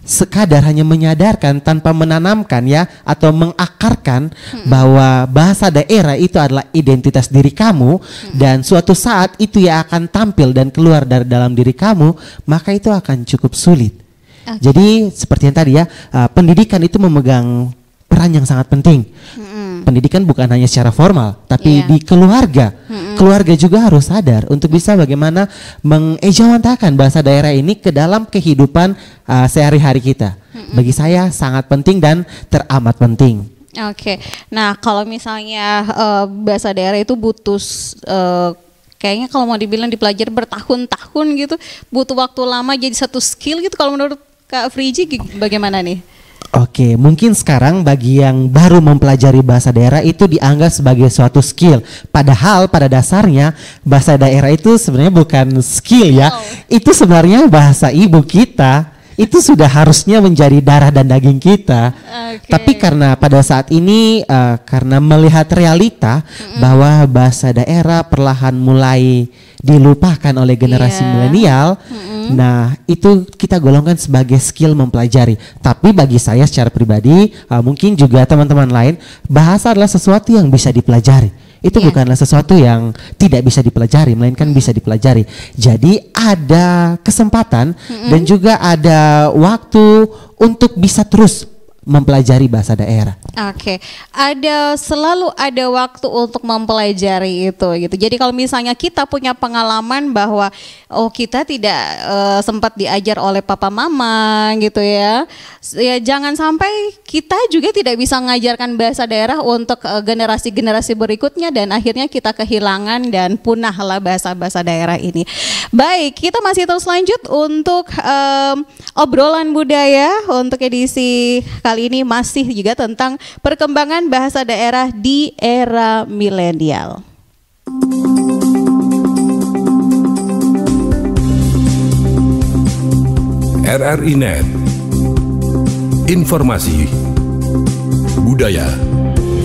sekadar hanya menyadarkan tanpa menanamkan ya atau mengakarkan bahwa bahasa daerah itu adalah identitas diri kamu dan suatu saat itu ya akan tampil dan keluar dari dalam diri kamu, maka itu akan cukup sulit. Jadi seperti yang tadi ya, pendidikan itu memegang peran yang sangat penting. Pendidikan bukan hanya secara formal, tapi di keluarga. Keluarga juga harus sadar untuk bisa bagaimana mengejawantahkan bahasa daerah ini ke dalam kehidupan sehari-hari kita. Bagi saya sangat penting dan teramat penting. Oke. Nah, kalau misalnya bahasa daerah itu butuh kayaknya kalau mau dibilang dipelajari bertahun-tahun gitu, butuh waktu lama jadi satu skill gitu. Kalau menurut Kak Friji bagaimana nih? Oke, mungkin sekarang bagi yang baru mempelajari bahasa daerah itu dianggap sebagai suatu skill. Padahal pada dasarnya bahasa daerah itu sebenarnya bukan skill ya. Itu sebenarnya bahasa ibu kita. Itu sudah harusnya menjadi darah dan daging kita. Tapi karena pada saat ini karena melihat realita bahwa bahasa daerah perlahan mulai dilupakan oleh generasi milenial. Nah, itu kita golongkan sebagai skill mempelajari. Tapi bagi saya secara pribadi, mungkin juga teman-teman lain, bahasa adalah sesuatu yang bisa dipelajari. Itu bukanlah sesuatu yang tidak bisa dipelajari, melainkan bisa dipelajari. Jadi ada kesempatan dan juga ada waktu untuk bisa terus mempelajari bahasa daerah. Oke, selalu ada waktu untuk mempelajari itu gitu. Jadi kalau misalnya kita punya pengalaman bahwa kita tidak sempat diajar oleh papa mama gitu ya jangan sampai kita juga tidak bisa mengajarkan bahasa daerah untuk generasi-generasi berikutnya dan akhirnya kita kehilangan dan punahlah bahasa-bahasa daerah ini. Baik, kita masih terus lanjut untuk obrolan budaya untuk edisi kali ini masih juga tentang perkembangan bahasa daerah di era milenial. RRI Net, informasi, budaya,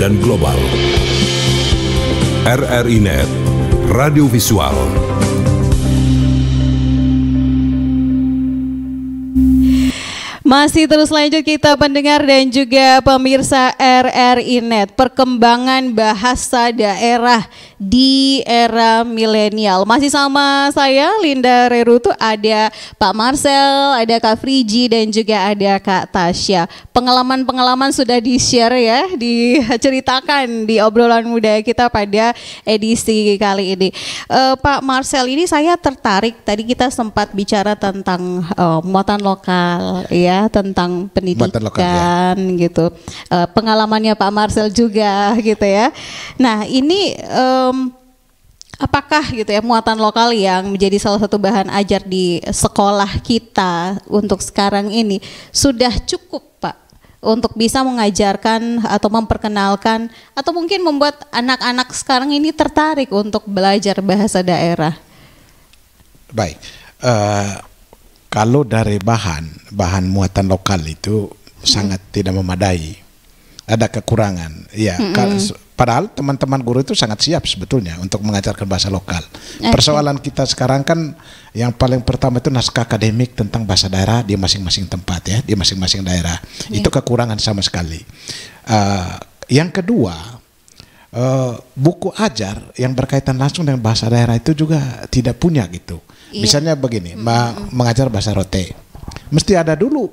dan global. RRI Net, radio visual. Masih terus lanjut kita pendengar dan juga pemirsa RRI Net, perkembangan bahasa daerah di era milenial. Masih sama saya Linda Rerutu, ada Pak Marcel, ada Kak Friji dan juga ada Kak Tasya. Pengalaman-pengalaman sudah di-share ya, diceritakan di obrolan muda kita pada edisi kali ini. Pak Marcel, ini saya tertarik, tadi kita sempat bicara tentang muatan lokal ya, tentang pendidikan gitu, pengalamannya Pak Marcel juga gitu ya. Nah ini apakah gitu ya muatan lokal yang menjadi salah satu bahan ajar di sekolah kita untuk sekarang ini sudah cukup Pak untuk bisa mengajarkan atau memperkenalkan atau mungkin membuat anak-anak sekarang ini tertarik untuk belajar bahasa daerah? Baik, kalau dari bahan muatan lokal itu sangat tidak memadai, ada kekurangan. Ya, padahal teman-teman guru itu sangat siap sebetulnya untuk mengajarkan bahasa lokal. Persoalan kita sekarang kan yang paling pertama itu naskah akademik tentang bahasa daerah di masing-masing tempat ya, di masing-masing daerah. Itu kekurangan sama sekali. Yang kedua, buku ajar yang berkaitan langsung dengan bahasa daerah itu juga tidak punya gitu. Misalnya begini, mengajar bahasa rote, mesti ada dulu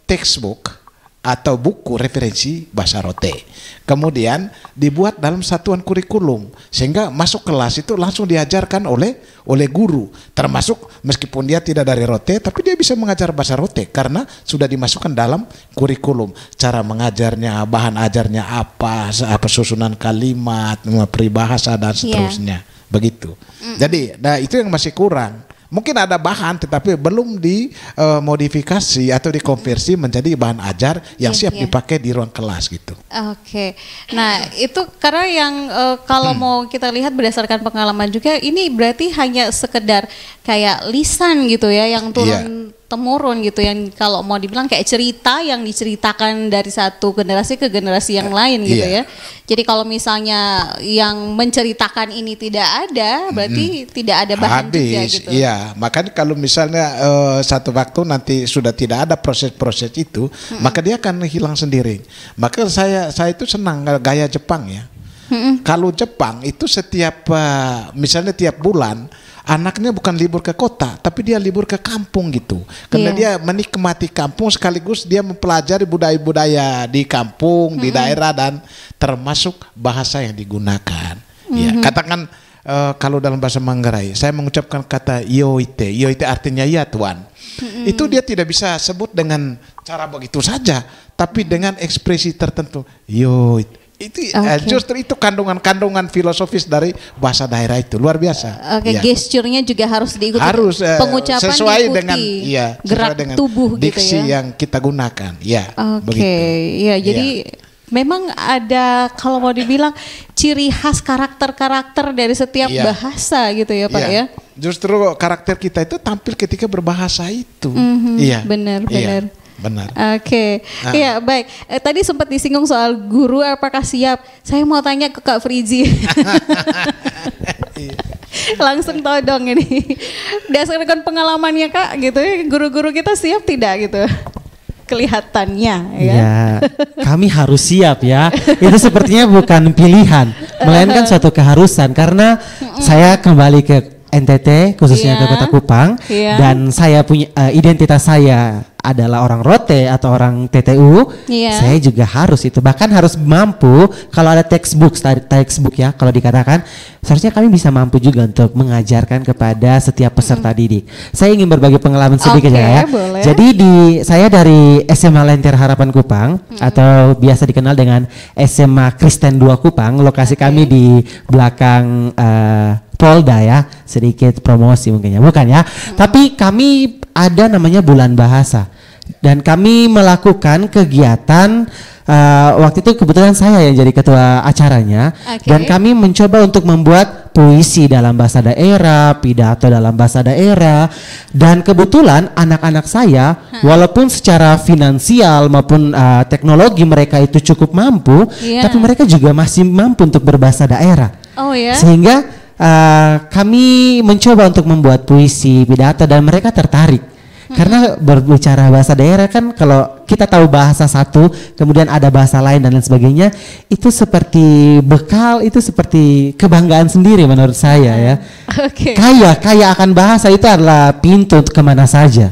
textbook atau buku referensi bahasa rote, kemudian dibuat dalam satuan kurikulum sehingga masuk kelas itu langsung diajarkan oleh guru, termasuk meskipun dia tidak dari rote tapi dia bisa mengajar bahasa rote karena sudah dimasukkan dalam kurikulum, cara mengajarnya, bahan ajarnya apa susunan kalimat, peribahasa dan seterusnya, begitu. Jadi itu yang masih kurang. Mungkin ada bahan tetapi belum dimodifikasi atau dikonversi menjadi bahan ajar yang siap dipakai di ruang kelas gitu. Oke. Nah, itu karena yang kalau mau kita lihat berdasarkan pengalaman juga ini berarti hanya sekedar kayak lisan gitu ya yang turun temurun gitu, yang kalau mau dibilang kayak cerita yang diceritakan dari satu generasi ke generasi yang lain gitu ya. Jadi kalau misalnya yang menceritakan ini tidak ada, berarti tidak ada bahan juga gitu. Iya, makanya kalau misalnya satu waktu nanti sudah tidak ada proses-proses itu, maka dia akan hilang sendiri. Maka saya itu senang gaya Jepang ya. Kalau Jepang itu setiap misalnya tiap bulan anaknya bukan libur ke kota, tapi dia libur ke kampung gitu. Karena dia menikmati kampung sekaligus dia mempelajari budaya-budaya di kampung, di daerah dan termasuk bahasa yang digunakan. Ya, katakan kalau dalam bahasa Manggarai, saya mengucapkan kata yoite. Yoite artinya ya Tuan. Itu dia tidak bisa sebut dengan cara begitu saja, tapi dengan ekspresi tertentu. Yoite. Itu justru itu kandungan filosofis dari bahasa daerah itu luar biasa. Gesturnya juga harus diikuti. Harus pengucapan sesuai diikuti, dengan gerak dengan tubuh diksi gitu ya. yang kita gunakan. Ya, jadi memang ada kalau mau dibilang ciri khas karakter-karakter dari setiap bahasa gitu ya Pak ya. Justru karakter kita itu tampil ketika berbahasa itu. Benar. Benar. Oke. Iya, baik. Tadi sempat disinggung soal guru apakah siap. Saya mau tanya ke Kak Frizi. Langsung todong ini. Berdasarkan pengalamannya Kak gitu ya, guru-guru kita siap tidak gitu? Kelihatannya ya. Kami harus siap ya. Itu sepertinya bukan pilihan, melainkan suatu keharusan karena saya kembali ke NTT khususnya ke Kota Kupang dan saya punya identitas saya adalah orang Rote atau orang TTU, saya juga harus itu, bahkan harus mampu kalau ada textbook ya, kalau dikatakan seharusnya kami bisa mampu juga untuk mengajarkan kepada setiap peserta didik. Saya ingin berbagi pengalaman sedikit ya. Boleh. Jadi saya dari SMA Lentera Harapan Kupang atau biasa dikenal dengan SMA Kristen 2 Kupang, lokasi kami di belakang Polda ya, sedikit promosi mungkin ya, bukan ya. Tapi kami ada namanya bulan bahasa dan kami melakukan kegiatan waktu itu kebetulan saya yang jadi ketua acaranya dan kami mencoba untuk membuat puisi dalam bahasa daerah, pidato dalam bahasa daerah dan kebetulan anak-anak saya walaupun secara finansial maupun teknologi mereka itu cukup mampu, tapi mereka juga masih mampu untuk berbahasa daerah. Sehingga kami mencoba untuk membuat puisi, pidato dan mereka tertarik. Karena berbicara bahasa daerah kan kalau kita tahu bahasa satu, kemudian ada bahasa lain dan lain sebagainya, itu seperti bekal, itu seperti kebanggaan sendiri menurut saya ya. Kaya akan bahasa itu adalah pintu untuk kemana saja.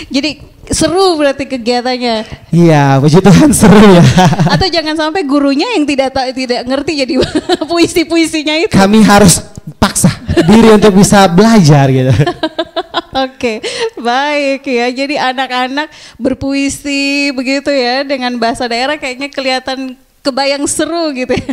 Jadi seru berarti kegiatannya. Iya, puji Tuhan seru ya. Atau jangan sampai gurunya yang tidak ngerti jadi puisi-puisinya itu. Kami harus paksa diri untuk bisa belajar gitu. Baik ya. Jadi anak-anak berpuisi begitu ya dengan bahasa daerah kayaknya kelihatan kebayang seru gitu ya.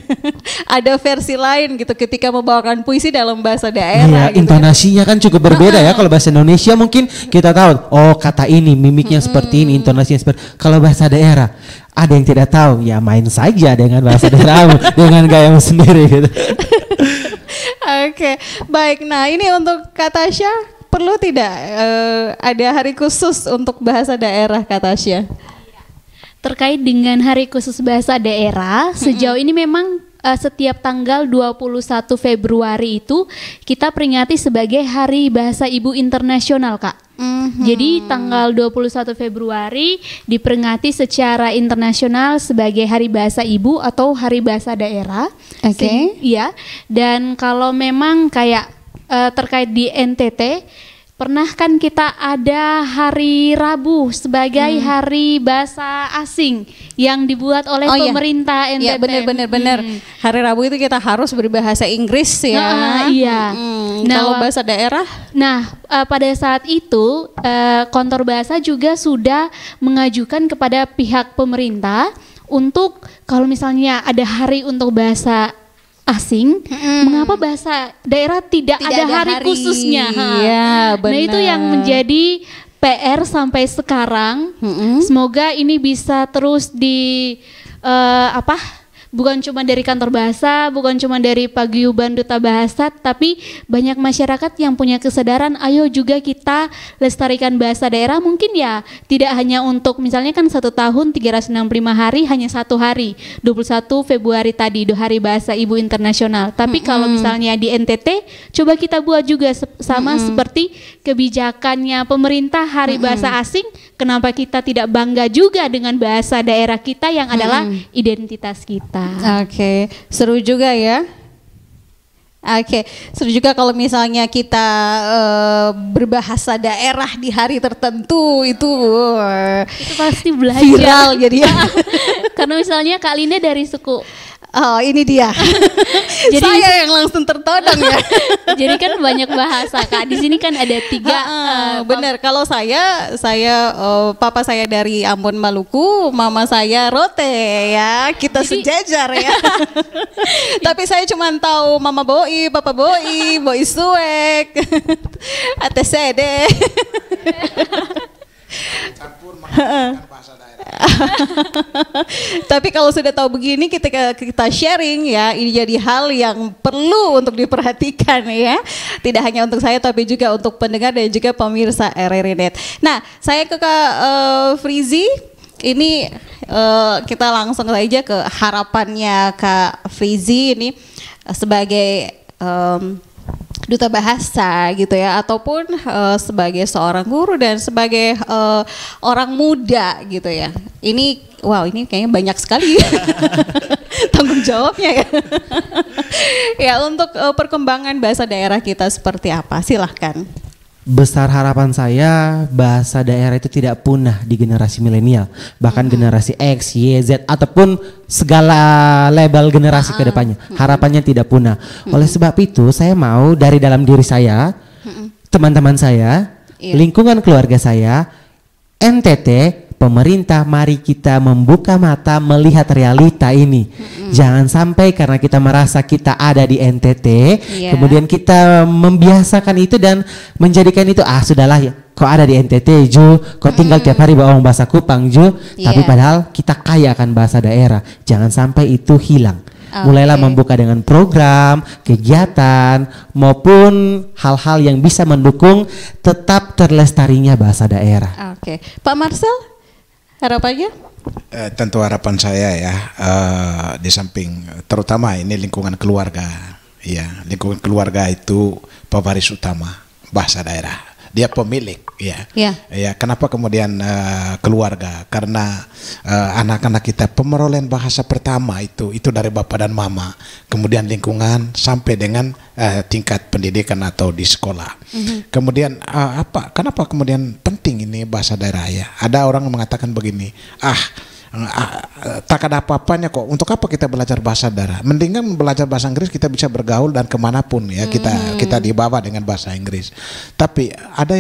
Ada versi lain gitu ketika membawakan puisi dalam bahasa daerah Iya, gitu. intonasinya kan cukup berbeda ya. Kalau bahasa Indonesia mungkin kita tahu, oh kata ini, mimiknya seperti ini, intonasinya seperti. Kalau bahasa daerah, ada yang tidak tahu, ya main saja dengan bahasa daerahmu, dengan gayamu sendiri gitu. Oke, baik. Nah ini untuk Kak Tasya, perlu tidak ada hari khusus untuk bahasa daerah Kak Tasya? Terkait dengan hari khusus bahasa daerah, sejauh ini memang setiap tanggal 21 Februari itu kita peringati sebagai Hari Bahasa Ibu Internasional, Kak. Jadi tanggal 21 Februari diperingati secara internasional sebagai Hari Bahasa Ibu atau Hari Bahasa Daerah. Oke. Iya. Dan kalau memang kayak terkait di NTT, pernah kan kita ada hari Rabu sebagai hari bahasa asing yang dibuat oleh pemerintah NTT. Iya, benar. Hari Rabu itu kita harus berbahasa Inggris ya. Iya. Kalau bahasa daerah? Nah, pada saat itu Kontor Bahasa juga sudah mengajukan kepada pihak pemerintah untuk kalau misalnya ada hari untuk bahasa asing, mengapa bahasa daerah tidak ada hari khususnya? Iya, benar. Nah, itu yang menjadi PR sampai sekarang. Semoga ini bisa terus bukan cuma dari Kantor Bahasa, bukan cuma dari Paguyuban Duta Bahasa, tapi banyak masyarakat yang punya kesadaran, ayo juga kita lestarikan bahasa daerah. Mungkin ya tidak hanya untuk misalnya kan 1 tahun 365 hari hanya 1 hari 21 Februari tadi Hari Bahasa Ibu Internasional. Tapi kalau misalnya di NTT coba kita buat juga sama seperti kebijakannya pemerintah Hari Bahasa Asing. Kenapa kita tidak bangga juga dengan bahasa daerah kita yang adalah identitas kita? Oke, seru juga ya. Oke, seru juga kalau misalnya kita berbahasa daerah di hari tertentu itu pasti belajar viral jadi ya. Karena misalnya Kak Linda dari suku. Oh ini dia. Jadi saya yang langsung tertodong ya. Jadi kan banyak bahasa Kak. Di sini kan ada 3. Benar. Kalau saya papa saya dari Ambon Maluku, mama saya Rote ya. Kita sejajar ya. Tapi saya cuma tahu Mama Boi, Papa Boi, Boi Suek, ATCD. Campur menggunakan bahasa daerah. Tapi kalau sudah tahu begini kita sharing ya, ini jadi hal yang perlu untuk diperhatikan ya. Tidak hanya untuk saya tapi juga untuk pendengar dan juga pemirsa RRI Net. Nah, saya ke Kak Frizi. Ini kita langsung saja ke harapannya Kak Frizi ini sebagai duta bahasa gitu ya, ataupun sebagai seorang guru dan sebagai orang muda gitu ya. Ini ini kayaknya banyak sekali tanggung jawabnya ya. Ya, untuk perkembangan bahasa daerah kita seperti apa? Silahkan. Besar harapan saya bahasa daerah itu tidak punah di generasi milenial, bahkan generasi X, Y, Z ataupun segala label generasi ke depannya. Harapannya tidak punah. Oleh sebab itu saya mau dari dalam diri saya, teman-teman saya, lingkungan keluarga saya, NTT, pemerintah, mari kita membuka mata melihat realita ini. Jangan sampai karena kita merasa kita ada di NTT, kemudian kita membiasakan itu dan menjadikan itu sudahlah ya, kok ada di NTT Ju, kok tinggal tiap hari bawa bahasa Kupang Ju, tapi padahal kita kaya akan bahasa daerah. Jangan sampai itu hilang. Mulailah membuka dengan program, kegiatan maupun hal-hal yang bisa mendukung tetap terlestarinya bahasa daerah. Oke, Pak Marcel, harapannya? Tentu harapan saya ya, di samping terutama ini lingkungan keluarga, ya lingkungan keluarga itu pewaris utama bahasa daerah. Dia pemilik, ya. Kenapa kemudian keluarga? Karena anak-anak kita pemerolehan bahasa pertama itu dari bapak dan mama, kemudian lingkungan sampai dengan tingkat pendidikan atau di sekolah. Kemudian kenapa kemudian penting ini bahasa daerah ya? Ada orang mengatakan begini, tak ada apa-apanya kok. Untuk apa kita belajar bahasa daerah? Mendingan belajar bahasa Inggris, kita bisa bergaul dan kemanapun ya kita dibawa dengan bahasa Inggris. Tapi ada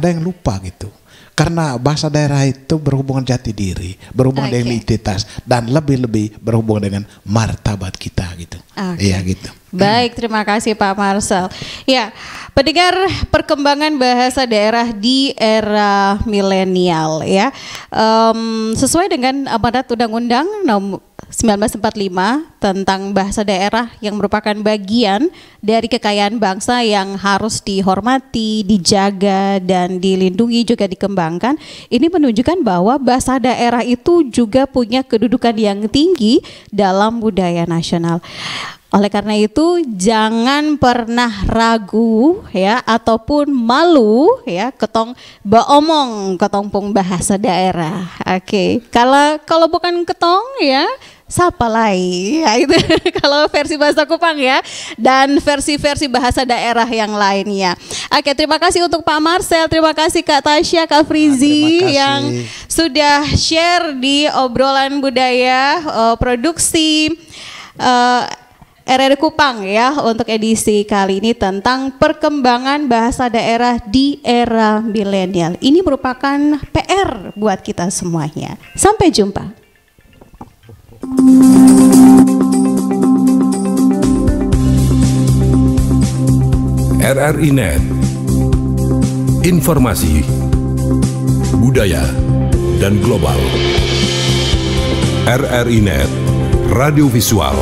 yang lupa gitu. Karena bahasa daerah itu berhubungan jati diri, berhubungan dengan identitas, dan lebih-lebih berhubungan dengan martabat kita gitu. Iya gitu. Baik, terima kasih Pak Marcel. Ya, pendengar, perkembangan bahasa daerah di era milenial ya, sesuai dengan amanat Undang-Undang nomor 1945 tentang bahasa daerah yang merupakan bagian dari kekayaan bangsa yang harus dihormati, dijaga, dan dilindungi juga dikembangkan. Ini menunjukkan bahwa bahasa daerah itu juga punya kedudukan yang tinggi dalam budaya nasional. Oleh karena itu jangan pernah ragu ya ataupun malu ya ketong baomong ketong pung bahasa daerah. Oke. Kalau bukan ketong ya siapa lagi ya itu kalau versi bahasa Kupang ya, dan versi-versi bahasa daerah yang lainnya. Oke, terima kasih untuk Pak Marcel, terima kasih Kak Tasya, Kak Frizi yang sudah share di obrolan budaya produksi RRI Kupang ya untuk edisi kali ini tentang perkembangan bahasa daerah di era milenial. Ini merupakan PR buat kita semuanya. Sampai jumpa. RRI Net. Informasi, budaya, dan global. RRI Net, radio visual.